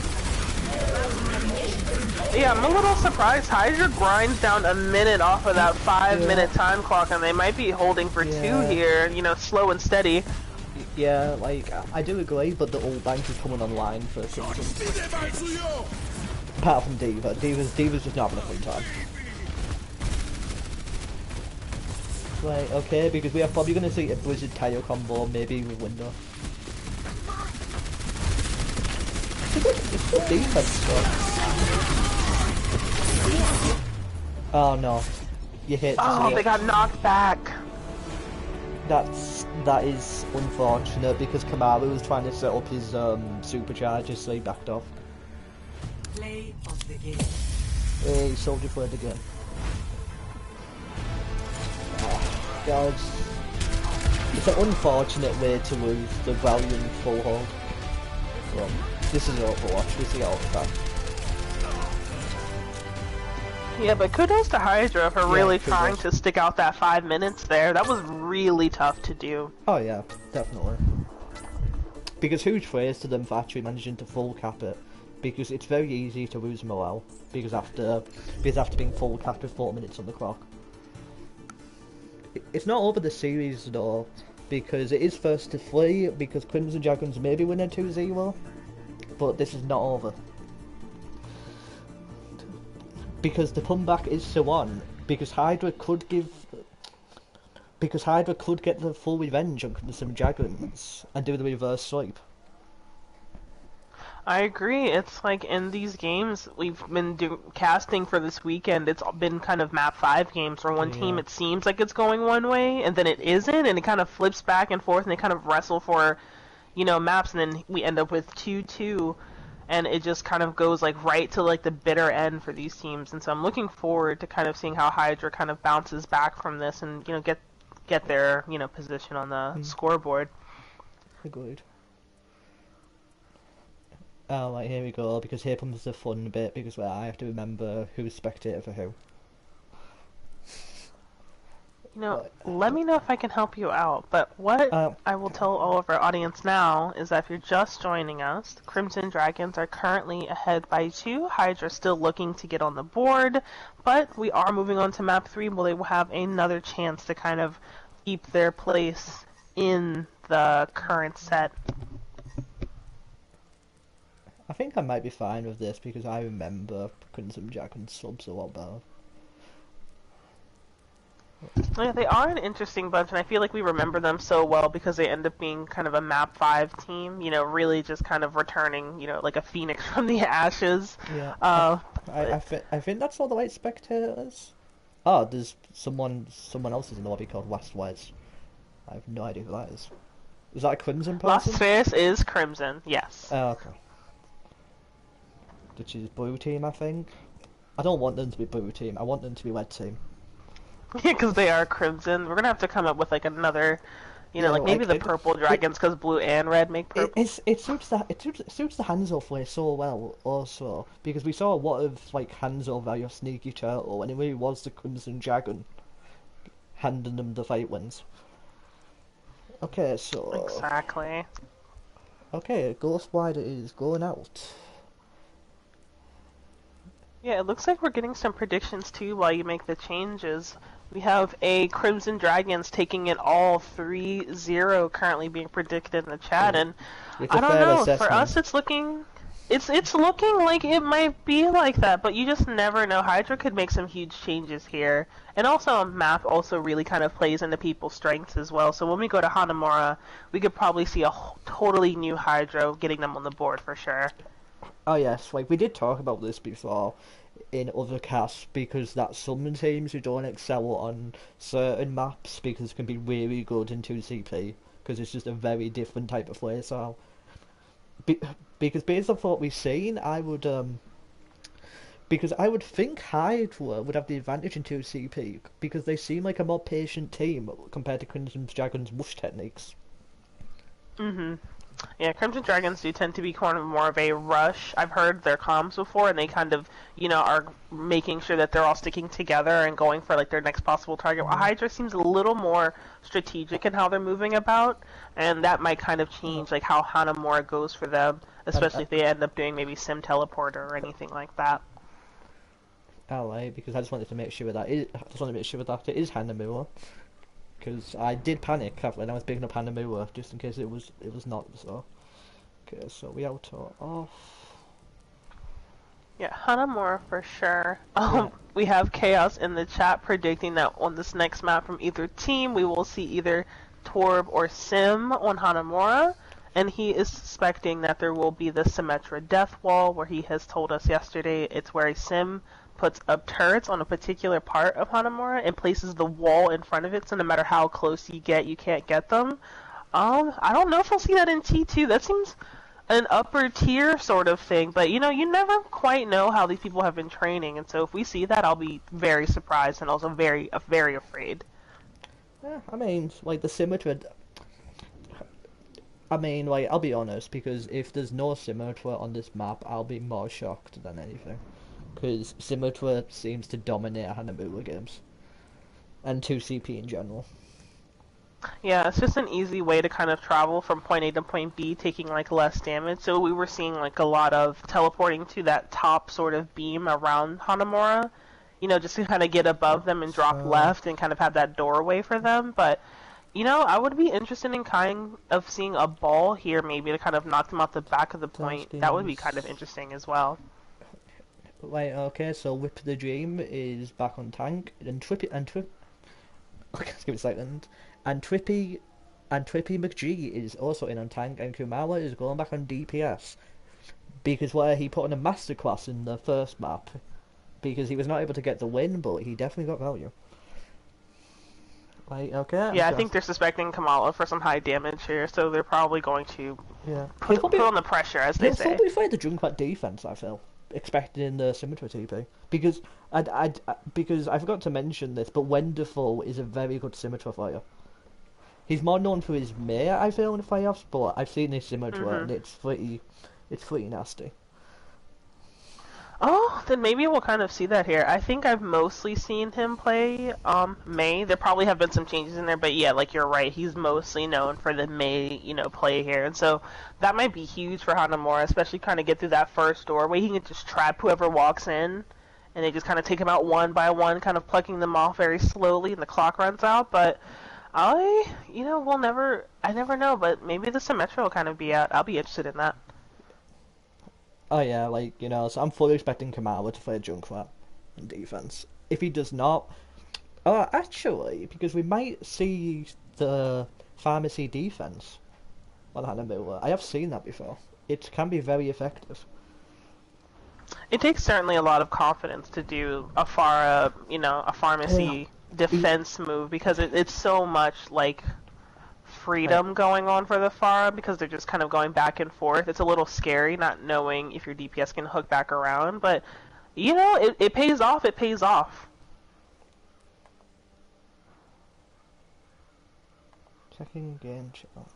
Yeah, I'm a little surprised. Hydra grinds down a minute off of that 5-minute time clock, and they might be holding for 2 here, you know, slow and steady. Yeah, like, I do agree, but the old bank is coming online for something. Apart from Diva. Diva's just not having a fun time. Right, okay, because we are probably going to see a Blizzard Tayo combo, maybe with Window. It's good defense stuff. Oh no. You hit. Oh, they got knocked back. That is unfortunate because Kamaru was trying to set up his supercharger, so he backed off. Play of the game. Hey, soldier fled again. Oh, God. It's an unfortunate way to lose the Valiant full hold. Well, this is Overwatch, we see it all the time. Yeah, but kudos to Hydra for really trying to stick out that 5 minutes there. That was really tough to do. Oh yeah, definitely. Because huge praise to them for actually managing to full cap it. Because it's very easy to lose morale. Because after being full capped with 4 minutes on the clock. It's not over the series though. Because it is first to 3. Because Crimson Dragons may be winning 2-0. But this is not over. Because the comeback is so on. Because Hydra could get the full revenge on Crimson Dragons and do the reverse sweep. I agree. It's like in these games we've been casting for this weekend. It's been kind of map 5 games where one team it seems like it's going one way and then it isn't, and it kind of flips back and forth and they kind of wrestle for, you know, maps, and then we end up with 2-2. And it just kind of goes like right to like the bitter end for these teams, and so I'm looking forward to kind of seeing how Hydra kind of bounces back from this and, you know, get their, you know, position on the scoreboard. Agreed. Oh, right, here we go, because here comes the fun bit, because I have to remember who's spectator for who. You know, let me know if I can help you out, but what I will tell all of our audience now is that if you're just joining us, the Crimson Dragons are currently ahead by 2. Hydra still looking to get on the board, but we are moving on to map 3 where they will have another chance to kind of keep their place in the current set. I think I might be fine with this because I remember Crimson Dragons subs a lot better. Yeah, they are an interesting bunch, and I feel like we remember them so well because they end up being kind of a map 5 team, you know, really just kind of returning, you know, like a phoenix from the ashes. Yeah. I think that's all the right spectators. Oh, there's someone else is in the lobby called Last Wes. I have no idea who that is. Is that a Crimson person? Last Wes is Crimson, yes. Oh, okay. Which is blue team, I think. I don't want them to be blue team. I want them to be red team. Yeah, because they are Crimson. We're gonna have to come up with like another, you know, like maybe the purple dragons, because blue and red make purple. It suits the Hanzo play so well also, because we saw a lot of like Hanzo via Sneaky Turtle, and it really was the Crimson Dragon handing them the fight wins. Okay, so exactly. Okay, Ghost Rider is going out. Yeah, it looks like we're getting some predictions too while you make the changes. We have a Crimson Dragons taking it all 3-0 currently being predicted in the chat, and I don't know, for us it's looking It's looking like it might be like that, but you just never know. Hydra could make some huge changes here. And also, map also really kind of plays into people's strengths as well. So when we go to Hanamura, we could probably see a totally new Hydra getting them on the board for sure. Oh yes, like we did talk about this before in other casts, because that some teams who don't excel on certain maps because it can be really good in 2CP because it's just a very different type of playstyle. Be because based on what we've seen, because I would think Hydra would have the advantage in 2CP because they seem like a more patient team compared to Crimson Dragon's rush techniques. Yeah, Crimson Dragons do tend to be kind of more of a rush. I've heard their comms before, and they kind of, are making sure that they're all sticking together and going for like their next possible target. While Hydra seems a little more strategic in how they're moving about, and that might kind of change like how Hanamura goes for them, especially if they end up doing maybe Sim Teleporter or anything like that. Alright, because I just wanted to make sure that it is Hanamura. Because I did panic when I was picking up Hanamura, just in case it was not so. Okay, so we auto off. Yeah, Hanamura for sure. Yeah. We have Chaos in the chat predicting that on this next map from either team, we will see either Torb or Sim on Hanamura, and he is suspecting that there will be the Symmetra Death Wall, where he has told us yesterday it's where a Sim puts up turrets on a particular part of Hanamura and places the wall in front of it, so no matter how close you get, you can't get them. I don't know if we'll see that in T2. That seems an upper tier sort of thing, but you never quite know how these people have been training, and so if we see that, I'll be very surprised and also very, very afraid. Yeah, I mean, like the Symmetra. I mean, like, I'll be honest, because if there's no Symmetra on this map, I'll be more shocked than anything. Because Symmetra seems to dominate Hanamura games. And 2CP in general. Yeah, it's just an easy way to kind of travel from point A to point B, taking like less damage. So we were seeing like a lot of teleporting to that top sort of beam around Hanamura, just to kind of get above them and drop left and kind of have that doorway for them. But, I would be interested in kind of seeing a ball here maybe to kind of knock them off the back of the point. That would be kind of interesting as well. Right, okay, so Whip the Dream is back on tank, and Trippy let's give it a second. And Trippy McGee is also in on tank, and Kumawa is going back on DPS. Because where he put on a masterclass in the first map, because he was not able to get the win, but he definitely got value. Right, okay. Yeah, I think they're suspecting Kamala for some high damage here, so they're probably going to put on the pressure, as they say. He'll probably fight the Junkrat defense, I feel. Expecting the Symmetra TP, because I forgot to mention this, but Wonderful is a very good Symmetra fighter. He's more known for his Mei, I feel, in the playoffs, but I've seen his Symmetra and it's pretty nasty. Oh, then maybe we'll kind of see that here. I think I've mostly seen him play Mei. There probably have been some changes in there, but yeah, like you're right, he's mostly known for the Mei, play here. And so that might be huge for Hanamura, especially kind of get through that first doorway. He can just trap whoever walks in, and they just kind of take him out one by one, kind of plucking them off very slowly, and the clock runs out. But I never know, but maybe the Symmetra will kind of be out. I'll be interested in that. Oh yeah, so I'm fully expecting Kamala to play Junkrat in defense. If he does not, actually, because we might see the pharmacy defense on Hanamura. I have seen that before. It can be very effective. It takes certainly a lot of confidence to do a pharmacy defense move, because it's so much like freedom going on for the Pharah, because they're just kind of going back and forth. It's a little scary not knowing if your DPS can hook back around, but it pays off. It pays off. Checking game channel.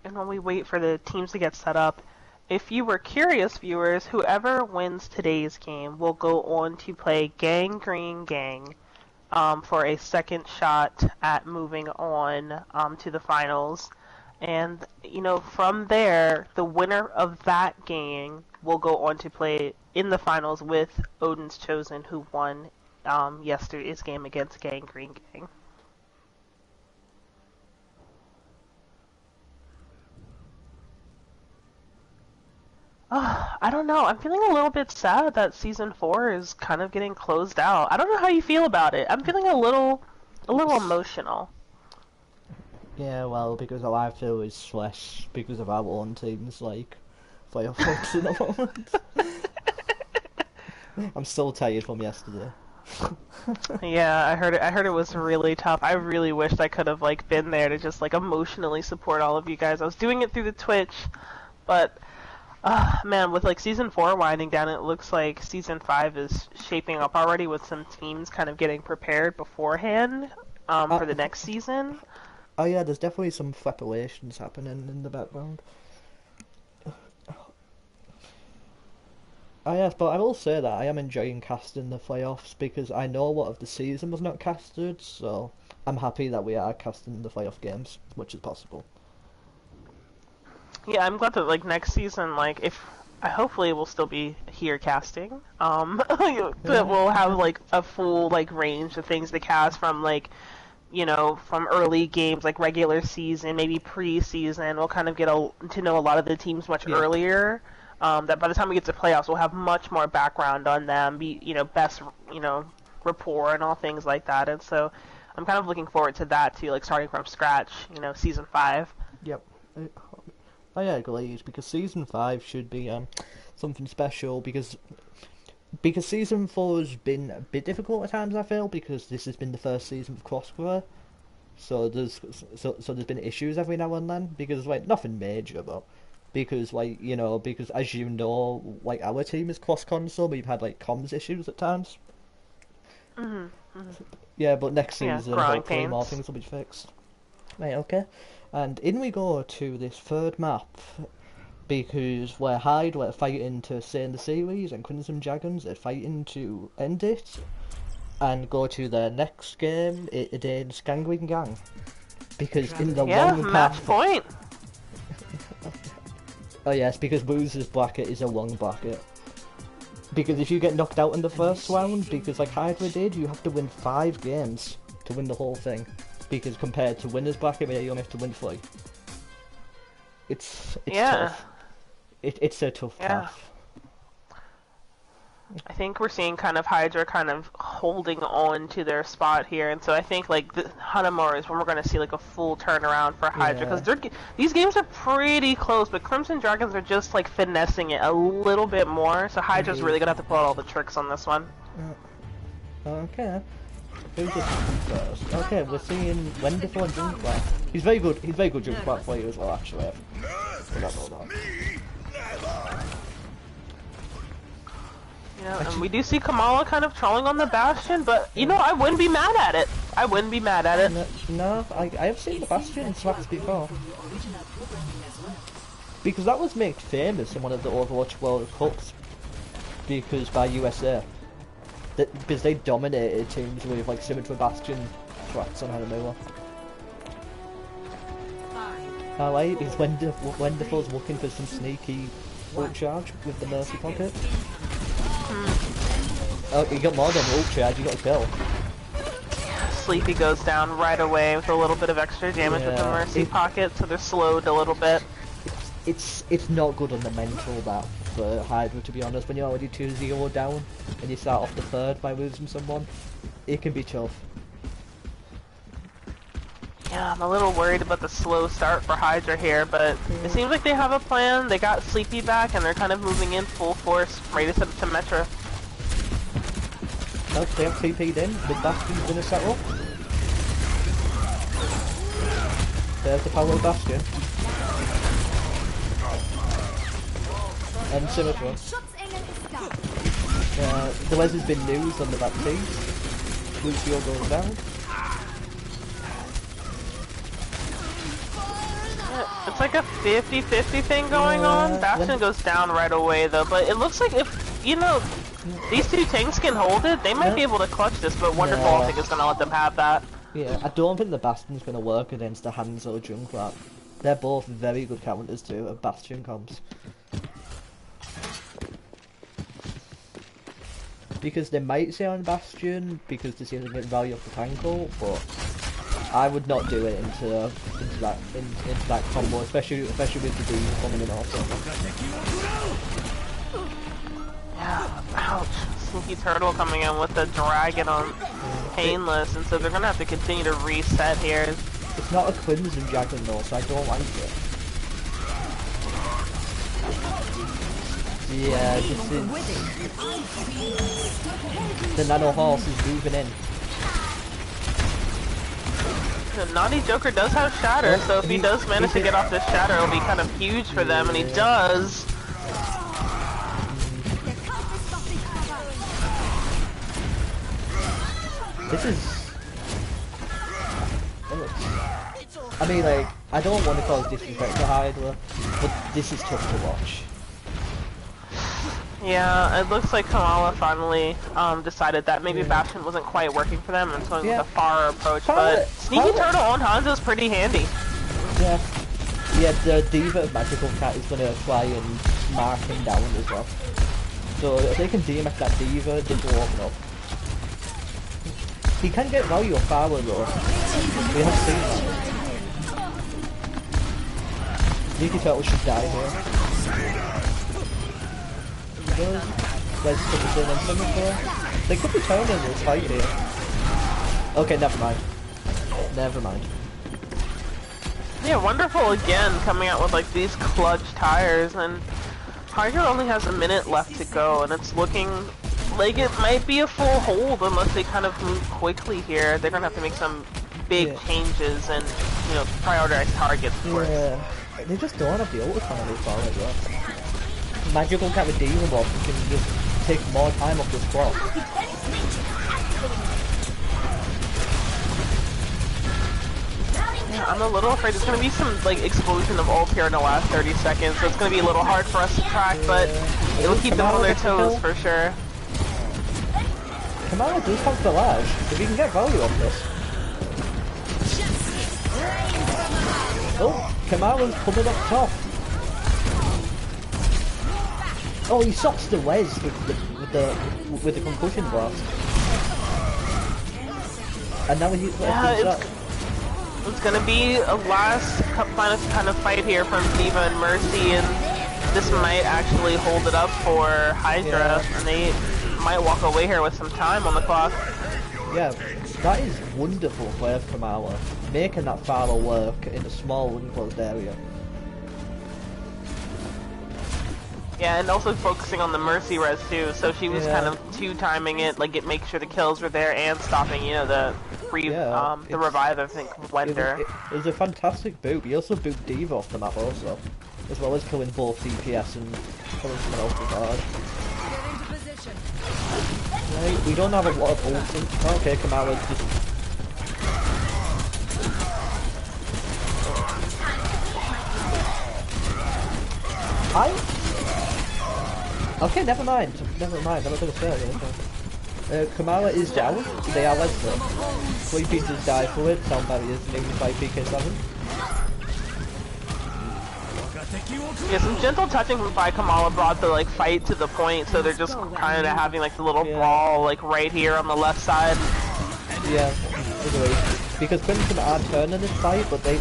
And when we wait for the teams to get set up, if you were curious, viewers, whoever wins today's game will go on to play Gang Green Gang for a second shot at moving on to the finals. And, from there, the winner of that game will go on to play in the finals with Odin's Chosen, who won yesterday's game against Gang Green Gang. I don't know. I'm feeling a little bit sad that season 4 is kind of getting closed out. I don't know how you feel about it. I'm feeling a little emotional. Yeah, well, because how I feel is stress because of our own teams, like, playoff hopes in the moment. I'm still tired from yesterday. Yeah, I heard it. I heard it was really tough. I really wished I could have like been there to just like emotionally support all of you guys. I was doing it through the Twitch, but man, with like season 4 winding down, it looks like season 5 is shaping up already with some teams kind of getting prepared beforehand for the next season. Oh yeah, there's definitely some preparations happening in the background. Oh yes, but I will say that I am enjoying casting the playoffs because I know a lot of the season was not casted, so I'm happy that we are casting the playoff games as much as possible. Yeah, I'm glad that like next season, like if I hopefully we'll still be here casting. That we'll have like a full like range of things to cast from like from early games like regular season, maybe preseason. We'll kind of get to know a lot of the teams much earlier. That by the time we get to playoffs, we'll have much more background on them, best rapport and all things like that. And so I'm kind of looking forward to that too, like starting from scratch, season 5. Yep. I agree, because season 5 should be something special because season 4 has been a bit difficult at times, I feel, because this has been the first season of Crossfire. So there's been issues every now and then, because like nothing major, but because because as you know, like our team is cross console, we've had like comms issues at times. Yeah, but next season hopefully more things will be fixed. Right, okay. And in we go to this third map, because where Hydra are fighting to stay in the series and Crimson Dragons are fighting to end it and go to their next game against Gangrene Gang. Because in the long match path... point! Oh yes, because Boozer's bracket is a long bracket. Because if you get knocked out in the first round, because like Hydra did, you have to win 5 games to win the whole thing. Because compared to winner's bracket, where you only have to win 3. It's tough. It's a tough path. I think we're seeing kind of Hydra kind of holding on to their spot here, and so I think like the Hanamura is when we're going to see like a full turnaround for Hydra, because these games are pretty close, but Crimson Dragons are just like finessing it a little bit more, so Hydra's really going to have to pull out all the tricks on this one. Okay. Who's this first? Okay, we're seeing Wonderful and Junkrat. He's very good Junkrat player as well, actually. I forgot about that. Yeah, and we do see Kamala kind of trolling on the Bastion, but I wouldn't be mad at it. I wouldn't be mad at it. No, I have seen the Bastion in Slacks before. Because that was made famous in one of the Overwatch World Cups. Because by USA. Because they dominated teams with like Symmetry Bastion threats on Hanamura. Alright, he's Wonderful's looking for some sneaky ult charge with the Mercy Pocket. Oh, you got more than ult charge, you got a kill. Sleepy goes down right away with a little bit of extra damage with the Mercy Pocket, so they're slowed a little bit. It's not good on the mental that for Hydra, to be honest. When you're already 2-0 down and you start off the third by losing someone, it can be tough. Yeah, I'm a little worried about the slow start for Hydra here, but it seems like they have a plan. They got Sleepy back, and they're kind of moving in full force, ready to set up to Metro. No, they have TP'd in. The Bastion's gonna set up. There's the power of Bastion. And Symmetry. The Wes has been news on the back team. Lucio goes down. It's like a 50-50 thing going on. Bastion goes down right away though, but it looks like if, these two tanks can hold it, they might be able to clutch this, but Wonderful I think is going to let them have that. Yeah, I don't think the Bastion's going to work against the Hanzo Junkrat. They're both very good counters to Bastion comps. Because they might say on Bastion, because they seem to get value off the tank ult, but I would not do it into that combo, especially with the D coming in also. Yeah, ouch. Sneaky Turtle coming in with the dragon on painless, and so they're gonna have to continue to reset here. It's not a Crimson Dragon though, so I don't like it. Yeah, this is... The Nano Horse is moving in. The Naughty Joker does have Shatter, so if he does manage to get off this Shatter, it'll be kind of huge for them, and he does. This is... I mean, like, I don't want to cause disrespect to Hydra, but this is tough to watch. Yeah, it looks like Kamala finally decided that maybe Bastion wasn't quite working for them and so with a far approach, but Sneaky Turtle on Hanzo is pretty handy. Yeah. Yeah, the Diva Magical Cat is going to try and mark him down as well. So if they can DMF that Diva, they will open up. He can get value of power though. We have seen that. Sneaky Turtle should die here. Let's put this in on Singapore. They could be turning this fight here. Okay, never mind. Never mind. Yeah, Wonderful again coming out with like these clutch tires, and Hydra only has a minute left to go, and it's looking like it might be a full hold unless they kind of move quickly here. They're gonna have to make some big changes and, you know, prioritize targets for it. Yeah, they just don't have the ult economy for it, though. Magical Cat with Demon Bob can just take more time off this clock. Yeah, I'm a little afraid there's gonna be some like explosion of ult here in the last 30 seconds, so it's gonna be a little hard for us to track, but it'll keep them on their toes for sure. Kamala does have the lash. If you can get value off this. Oh, Kamala's coming up top. Oh, he shocks the Wes with the concussion blast. And now he's it's gonna be a last kind of fight here from Diva and Mercy, and this might actually hold it up for Hydra, and they might walk away here with some time on the clock. Yeah, that is wonderful play from Kamala, making that Pharah work in a small enclosed area. Yeah, and also focusing on the Mercy res too, so she was kind of two-timing it, like make sure the kills were there and stopping, you know, the revive, I think, Wender. It was a fantastic boot. He also booped Diva off the map also, as well as killing both DPS and killing someone else's guard. Right, we don't have a lot of ults. Okay, Kamala's just... Okay, never mind. I'm not gonna say anything. Kamala is down. They are led though. 3 pieces die for it. Sound barriers negative by PK7. Yeah, some gentle touching by Kamala brought the like fight to the point, so they're just kind of having like the little brawl like right here on the left side. Yeah, agree. Because Crimson are turning this fight, but they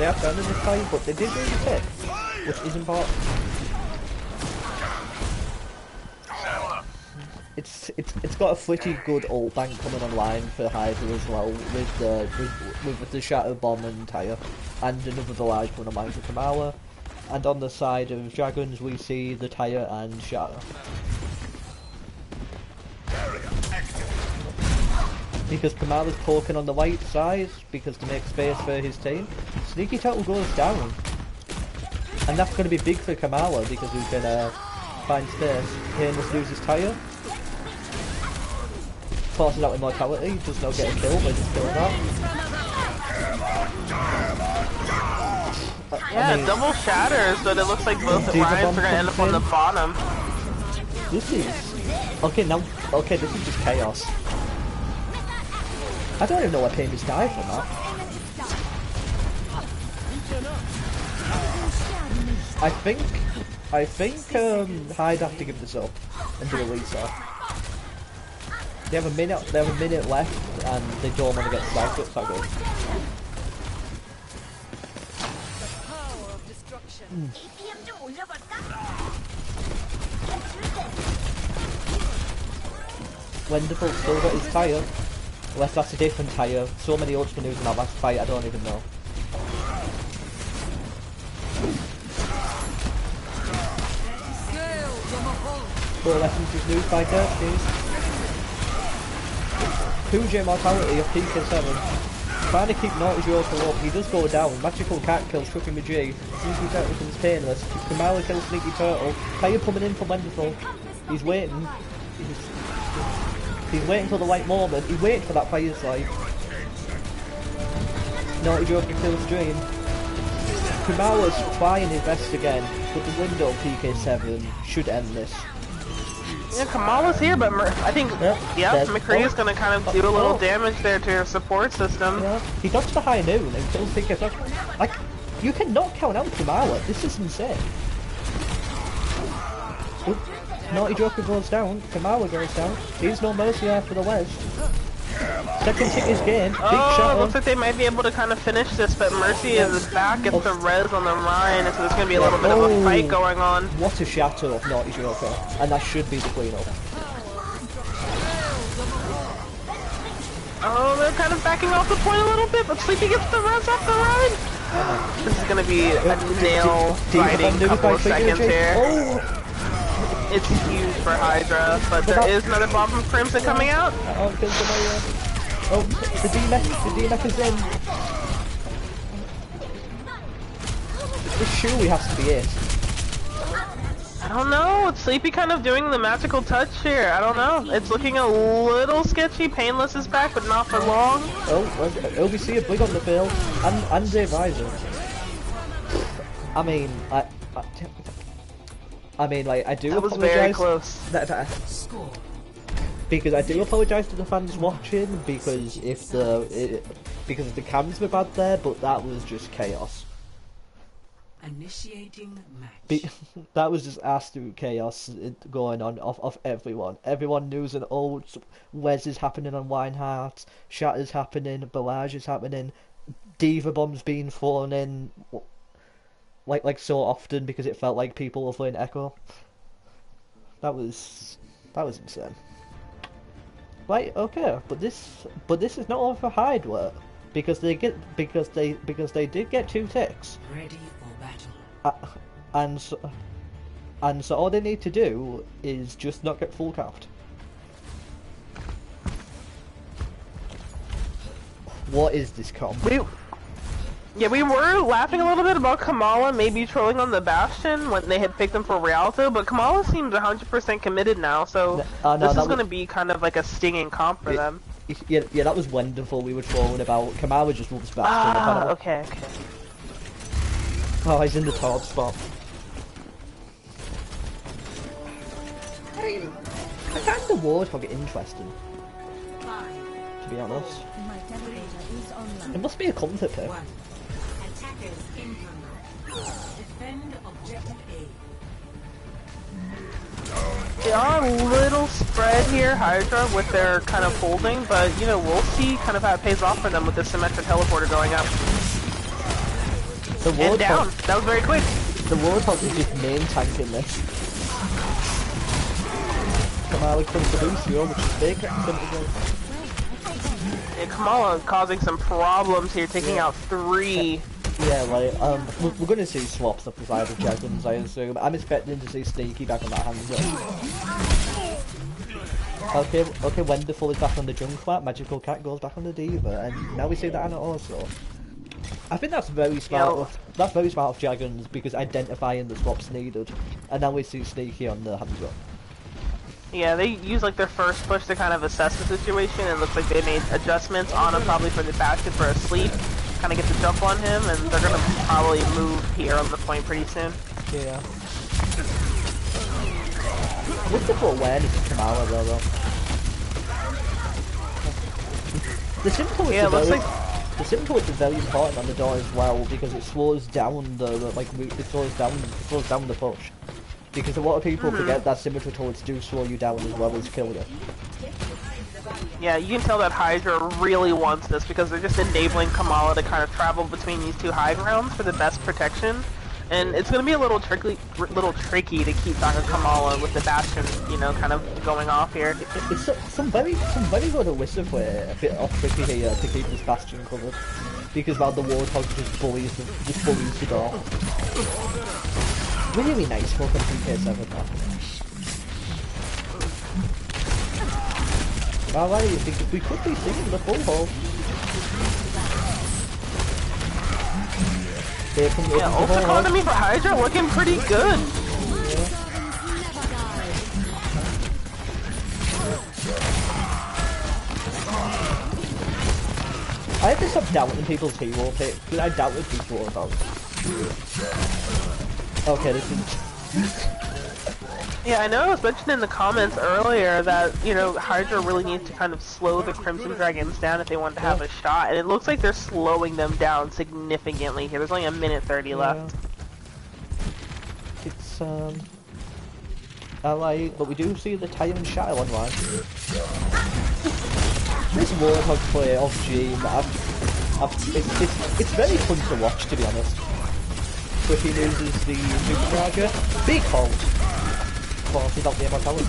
are turning this fight, but they did lose a pick, which is important. It's got a pretty good ult bank coming online for Hydra as well, with the Shatter Bomb and Tire, and another Barrage coming online for Kamala. And on the side of Dragons we see the Tire and Shatter. Because Kamala's poking on the right side, because to make space for his team, Sneaky Turtle goes down. And that's going to be big for Kamala, because he's going to find space. Heinous loses Tire. Forces out immortality, does not get a kill, but just kills that. Yeah, I mean, double shatters, but it looks like both the Ryans are gonna end up on the bottom. This is... Okay, now... Okay, this is just chaos. I don't even know what Pain just died from that. I think Hyde have to give this up and do a reset. They have a minute left, and they don't want to get sniped. It's not good. APM 좀 올려볼까? Wonderful still got his tyre. Unless that's a different tyre. So many ults maneuvers in that last fight, I don't even know. Four lessons is news by Xerxes. 2J mortality of PK7. Trying to keep Naughty's Yoker up, he does go down. Magical Cat kills Tricky McGee. Sneaky Turtle becomes painless. Kamala kills Sneaky Turtle. Tyre coming in from Wonderful. He's waiting. He's waiting for the right moment. He waits for that fire slide. Naughty Joker kills Dream. Kamala's trying his best again, but the window of PK7 should end this. Yeah, Kamala's here, but I think, McCree is going to kind of do a little damage there to her support system. Yeah. He got to the high noon and kills PK7. Like, you cannot count out Kamala. This is insane. Oop. Naughty Joker goes down. Kamala goes down. He's no mercy after the wedge. Second tick is gained. Big shot. Looks like they might be able to kind of finish this, but Mercy is back. Gets the res on the Rhine, so there's going to be a little bit of a fight going on. What a shatter of Naughty Joker. And that should be the cleanup. Oh, they're kind of backing off the point a little bit, but Sleepy gets the res off the Rhine. This is going to be a nail fighting couple of seconds here. Oh. It's huge for Hydra, but there is another bomb from Crimson coming out. Oh, the D-Mech is in. This surely has to be it. I don't know, it's Sleepy kind of doing the magical touch here. I don't know. It's looking a little sketchy. Painless is back, but not for long. Oh, LBC a big on the field, and Dave Riser. I mean, like, I do apologise. That was very close. Because I do apologise to the fans watching, because if the cams were bad there, but that was just chaos. Initiating match. That was just absolute chaos going on of everyone. Everyone knows an old Wes is happening on Wineheart, Shatter's happening, Barrage is happening, Diva bombs being thrown in. Like so often because it felt like people were playing Echo. That was insane. Right, okay, but this is not all for Hydra because they did get 2 ticks. Ready for battle. And so all they need to do is just not get full capped. What is this comp? Yeah, we were laughing a little bit about Kamala maybe trolling on the Bastion when they had picked him for Rialto, but Kamala seems 100% committed now, so this is going to be kind of like a stinging comp for them. Yeah, that was wonderful. We were trolling about Kamala just loves Bastion. Okay. Oh, he's in the top spot. I find the Warthog interesting, to be honest. It must be a comfort pick. Attackers incoming. Defend objective A. They are a little spread here, Hydra, with their kind of holding, but, you know, we'll see kind of how it pays off for them with this symmetric teleporter going up. And down. That was very quick. The Warthog is just main tanking this. Kamala comes to Lucio, which is big. Yeah, Kamala causing some problems here, taking out 3. Yeah, like, we're gonna see swaps up the side of Jasmine's, I assume. I'm expecting to see Sneaky back on that hand zone. Okay, Wonderful is back on the Junkrat, Magical Cat goes back on the Diva, and now we see that Anna also. I think that's very smart. That's very smart of Dragons because identifying the swaps needed, and now we see Sneaky on the hand zone. Yeah, they use like their first push to kind of assess the situation, and it looks like they made adjustments on him probably for the Bastion for a sleep, kind of get the jump on him, and they're gonna probably move here on the point pretty soon. Yeah. What's the awareness of Kamala though? The simple is very important on the door as well because it slows down the push. Because a lot of people forget that symmetry turrets do slow you down as well as kill you. Yeah, you can tell that Hydra really wants this because they're just enabling Kamala to kind of travel between these two high grounds for the best protection. And it's going to be a little tricky to keep Dr. Kamala with the Bastion, you know, kind of going off here. It's some very good whistle play, a bit off tricky here to keep this Bastion covered. Because while the Warthog just bullies the door. Really nice for PK7 now. Alright, we could be seeing the full hold. Yeah, ult economy for Hydra looking pretty good. Yeah. I have to stop doubting people's hero pick, because I doubted people about it. Okay, this is... Yeah, I know I was mentioning in the comments earlier that, you know, Hydra really needs to kind of slow the Crimson Dragons down if they want to have a shot, and it looks like they're slowing them down significantly here. There's only a minute 30 left. It's, alright, but we do see the Tyrant Shadow online. This Warthog play off Gene, it's very fun to watch, to be honest. But he loses the Supercharger. Big hold! Forces out the immortality.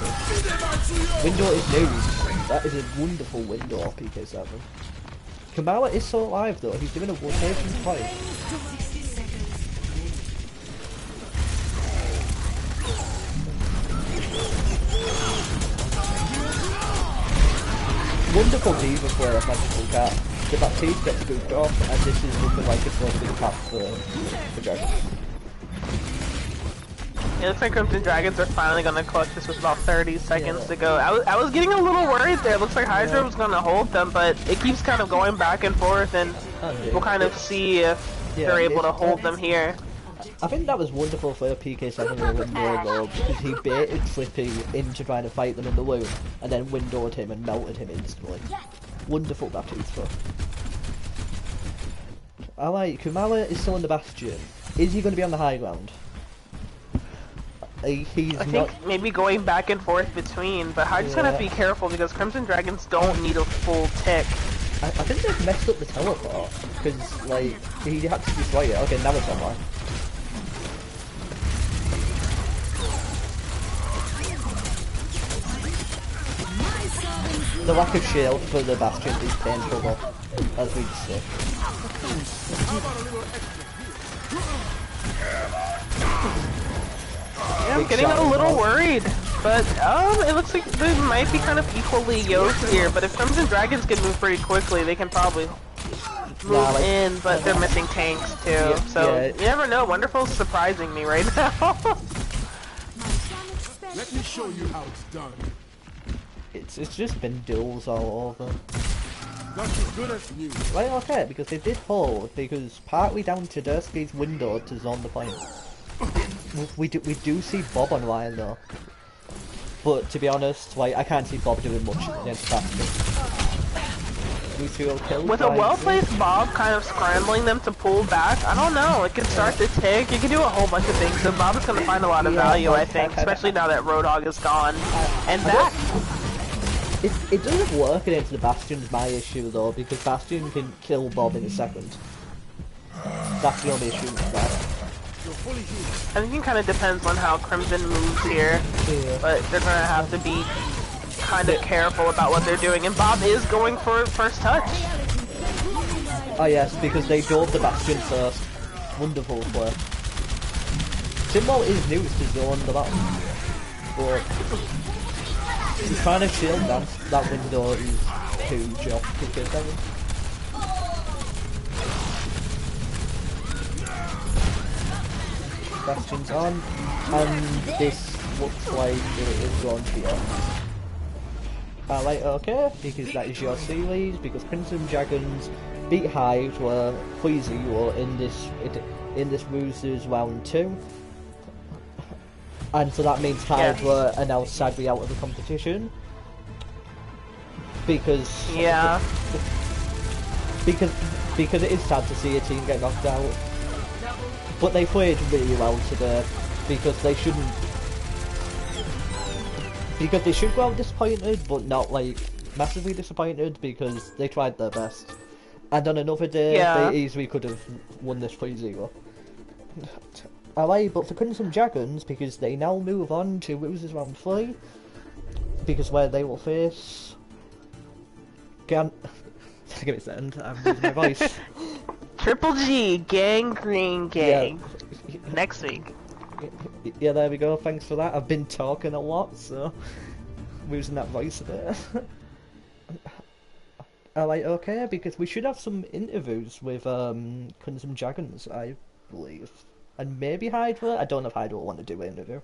Window is new. That is a wonderful window off PK7. Kamala is still alive though, he's doing a rotation twice. Wonderful Diva for a magical cat. But that teeth gets goofed off and this is looking like it's going to be the cap for Dragon. It looks like Crimson Dragons are finally gonna clutch this with about 30 seconds to go. I was getting a little worried there. It looks like Hydra was gonna hold them, but it keeps kind of going back and forth, and we'll kind of see if they're able to hold them here. I think that was wonderful for PK7 in the window though, because he baited Flippy into trying to fight them in the loop, and then windowed him and melted him instantly. Wonderful that tooth though. Alright, Kamala is still in the Bastion. Is he going to be on the high ground? I think maybe going back and forth between, but Hydra's gonna have to be careful because Crimson Dragons don't need a full tick. I think they've messed up the teleport, because, like, he had to destroy it. Okay, now it's online. The lack of shield for the Bastion is painful though, as we see. Yeah, I'm getting a little worried, but it looks like they might be kind of equally yoked here, but if Crimson Dragons can move pretty quickly, they can probably move in, but they're missing tanks too, so you never know. Wonderful's surprising me right now. Let me show you how it's done. It's just been duels all over. That's as good as new. Right, okay, because they did hold, because partly down to Dursky's window to zone the point. We do see Bob online though, but to be honest, like I can't see Bob doing much against Bastion. With a well-placed Bob kind of scrambling them to pull back, I don't know, it could start to tick, you can do a whole bunch of things, so Bob is going to find a lot of value, I think, especially now that Roadhog is gone, and back. It doesn't work against the Bastion's my issue though, because Bastion can kill Bob in a second. That's the only issue with that. I think it kind of depends on how Crimson moves here, but they're going to have to be kind of careful about what they're doing, and Bob is going for first touch. Oh yes, because they dove the Bastion first. Wonderful play. Symbol is new to zone the bottom, but he's trying to shield dance. That window is huge off PK7. Bastion's on, and this looks like it is going to be on. Right, okay, because that is your series, because Crimson Dragons beat Hydra 3-0 in this Losers Round 2. And so that means Hydra are now sadly out of the competition. Because... Yeah. Because it is sad to see a team get knocked out. But they played really well today, because they shouldn't... Because they should go out disappointed, but not like massively disappointed because they tried their best. And on another day, Yeah. they easily could have won this 3-0. Alright, but for Crimson Dragons, because they now move on to losers round 3, because where they will face... Give me a second, I'm losing my voice. Triple G, Gangrene Gang. Yeah. Next week. Yeah, there we go, thanks for that. I've been talking a lot, so... losing that voice a bit. Alright, okay, because we should have some interviews with Crimson Dragons, I believe. And maybe Hydra? I don't know if Hydra will want to do an interview.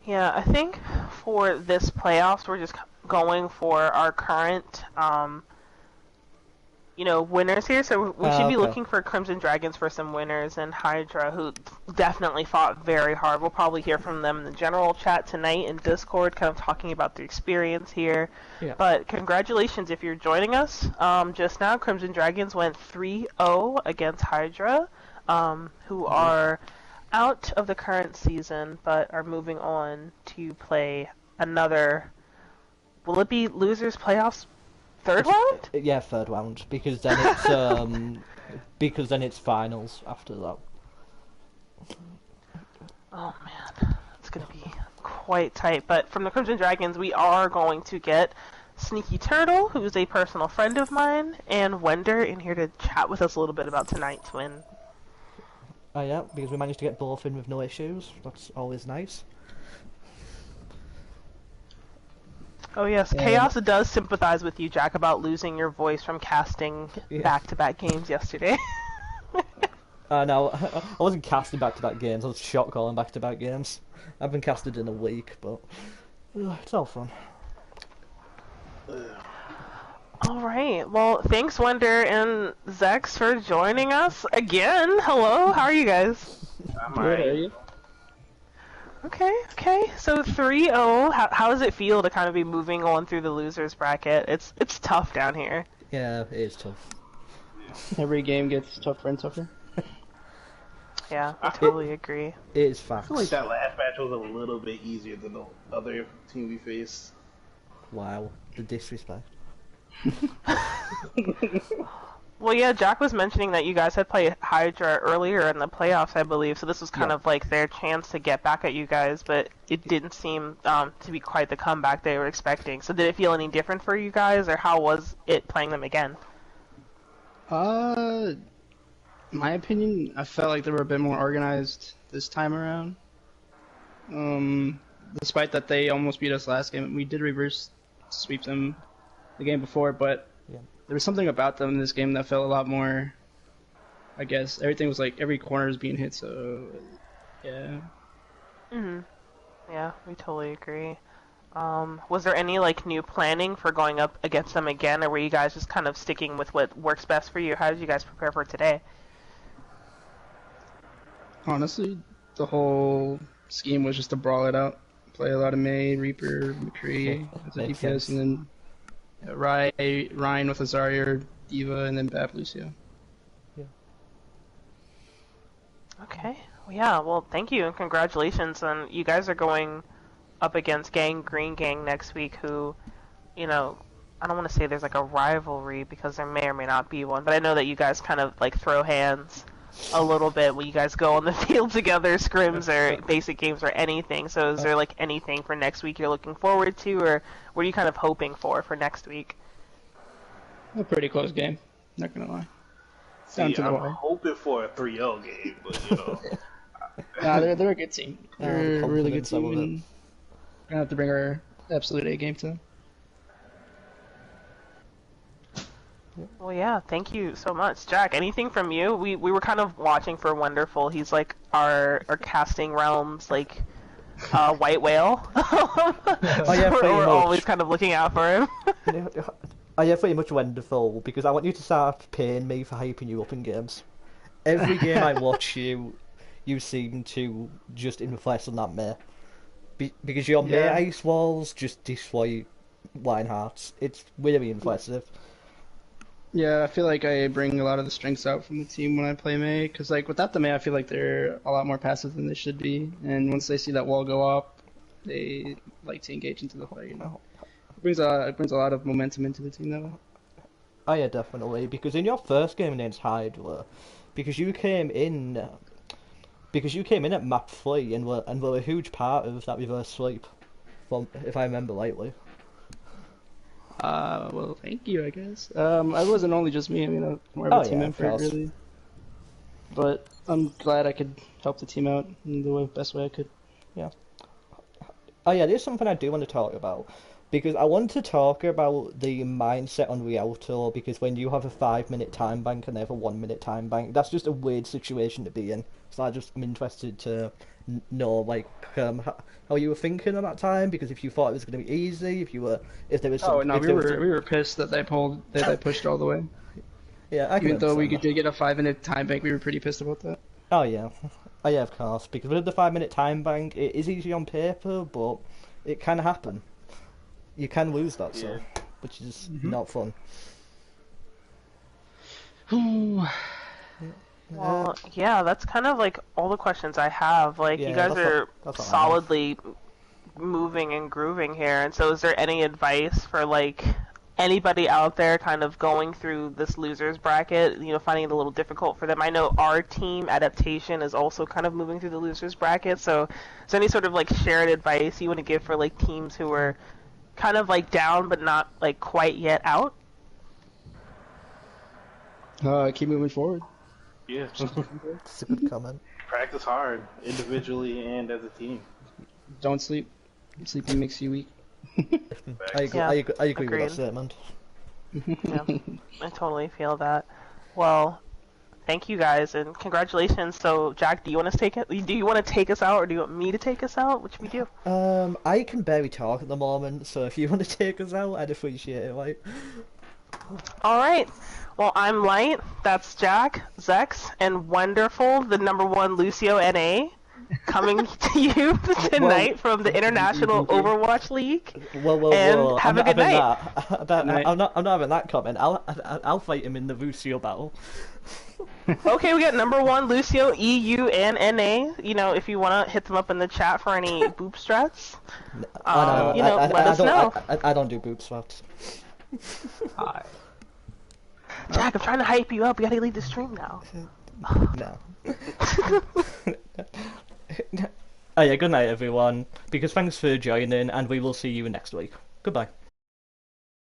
Yeah, I think for this playoffs, we're just going for our current, winners here. So we should be okay. looking for Crimson Dragons for some winners, and Hydra, who definitely fought very hard. We'll probably hear from them in the general chat tonight in Discord, kind of talking about the experience here. Yeah. But congratulations if you're joining us. Just now, Crimson Dragons went 3-0 against Hydra, who are out of the current season, but are moving on to play another... Will it be losers playoffs third round? Yeah, third round, because then it's finals after that. Oh man, it's gonna be quite tight. But from the Crimson Dragons, we are going to get Sneaky Turtle, who's a personal friend of mine, and Wender in here to chat with us a little bit about tonight's win. Oh yeah, because we managed to get both in with no issues. That's always nice. Oh yes, Chaos does sympathize with you, Jack, about losing your voice from casting back-to-back games yesterday. No, I wasn't casting back-to-back games, I was shot calling back-to-back games. I've been casted in a week, but it's all fun. Alright, well, thanks Wender and Zex for joining us again. Hello, how are you guys? I'm alright. Okay, so 3-0, how does it feel to kind of be moving on through the losers bracket? It's tough down here. Yeah, it is tough. Every game gets tougher and tougher. Yeah, I totally agree. It is facts. I feel like that last match was a little bit easier than the other team we faced. Wow, the disrespect. Well, yeah, Jack was mentioning that you guys had played Hydra earlier in the playoffs, I believe, so this was kind of like their chance to get back at you guys, but it didn't seem to be quite the comeback they were expecting. So did it feel any different for you guys, or how was it playing them again? My opinion, I felt like they were a bit more organized this time around. Despite that they almost beat us last game, we did reverse sweep them the game before, but there was something about them in this game that felt a lot more, I guess, everything was like, every corner is being hit, so, yeah. Yeah, we totally agree. Was there any, like, new planning for going up against them again, or were you guys just kind of sticking with what works best for you? How did you guys prepare for today? Honestly, the whole scheme was just to brawl it out. Play a lot of May, Reaper, McCree as a DPS, and then Ryan with Azaria, Diva, and then Bab Lucio. Yeah. Okay. Well, yeah, well, thank you and congratulations. And you guys are going up against Green Gang next week, who, I don't want to say there's like a rivalry because there may or may not be one, but I know that you guys kind of like throw hands a little bit when you guys go on the field together, scrims or basic games or anything. So is there like anything for next week you're looking forward to, or what are you kind of hoping for next week? A pretty close game, not gonna lie. See, I'm hoping for a 3-0 game, but Nah, they're a good team. They're a really good team, and we're gonna have to bring our absolute A game to them. Well, yeah, thank you so much. Jack, anything from you? We were kind of watching for Wonderful. He's like our casting realms, like, white whale. We're always kind of looking out for him. Oh yeah, pretty much Wonderful, because I want you to start paying me for hyping you up in games. Every game I watch you seem to just impress on that May. Because your May ice walls just destroy Lionhearts. It's really impressive. Yeah, I feel like I bring a lot of the strengths out from the team when I play May, because like without the May, I feel like they're a lot more passive than they should be, and once they see that wall go up, they like to engage into the play, It brings a lot of momentum into the team though. Oh yeah, definitely. Because in your first game against Hydra, because you came in, at map 3 and were a huge part of that reverse sweep, well, if I remember rightly. Well, thank you, I guess. I wasn't only just me. I mean, more of a team effort, really. But I'm glad I could help the team out in the best way I could. Yeah. Oh yeah, there's something I do want to talk about. Because I want to talk about the mindset on Rialto, because when you have a 5-minute time bank and they have a 1-minute time bank, that's just a weird situation to be in. So I'm interested to know, like, how you were thinking at that time, because if you thought it was going to be easy, if there was some... Oh, no, we were pissed that they pushed all the way. Yeah, I can Even though we understand did get a 5-minute time bank, we were pretty pissed about that. Oh yeah. Oh yeah, of course, because with the 5-minute time bank, it is easy on paper, but it can happen. You can lose that, so, which is not fun. Well, yeah, that's kind of like all the questions I have. Like, Yeah, you guys are that's all I have. solidly moving and grooving here, and so is there any advice for, like, anybody out there kind of going through this losers bracket, finding it a little difficult for them? I know our team adaptation is also kind of moving through the losers bracket, so is there any sort of, like, shared advice you want to give for, like, teams who are kind of, like, down but not, like, quite yet out? Keep moving forward. Yeah. It's a good comment. Practice hard, individually and as a team. Don't sleep. Sleeping makes you weak. I agree with that statement. Yeah, I totally feel that. Well, thank you guys and congratulations. So, Jack, do you want to take us out, or do you want me to take us out? Which we do. I can barely talk at the moment, so if you want to take us out, I'd appreciate it, right? All right. Well, I'm Light. That's Jack, Zex, and Wonderful, the #1 Lucio NA, coming to you tonight from the International Overwatch League. Well, have a good night. I'm not having that comment. I'll fight him in the Lucio battle. Okay, we got #1 Lucio EUNNA. If you want to hit them up in the chat for any boop strats, let us know. I don't do boop strats. Hi. Jack, I'm trying to hype you up. We gotta leave the stream now. No. Oh yeah, good night everyone. Because thanks for joining, and we will see you next week. Goodbye.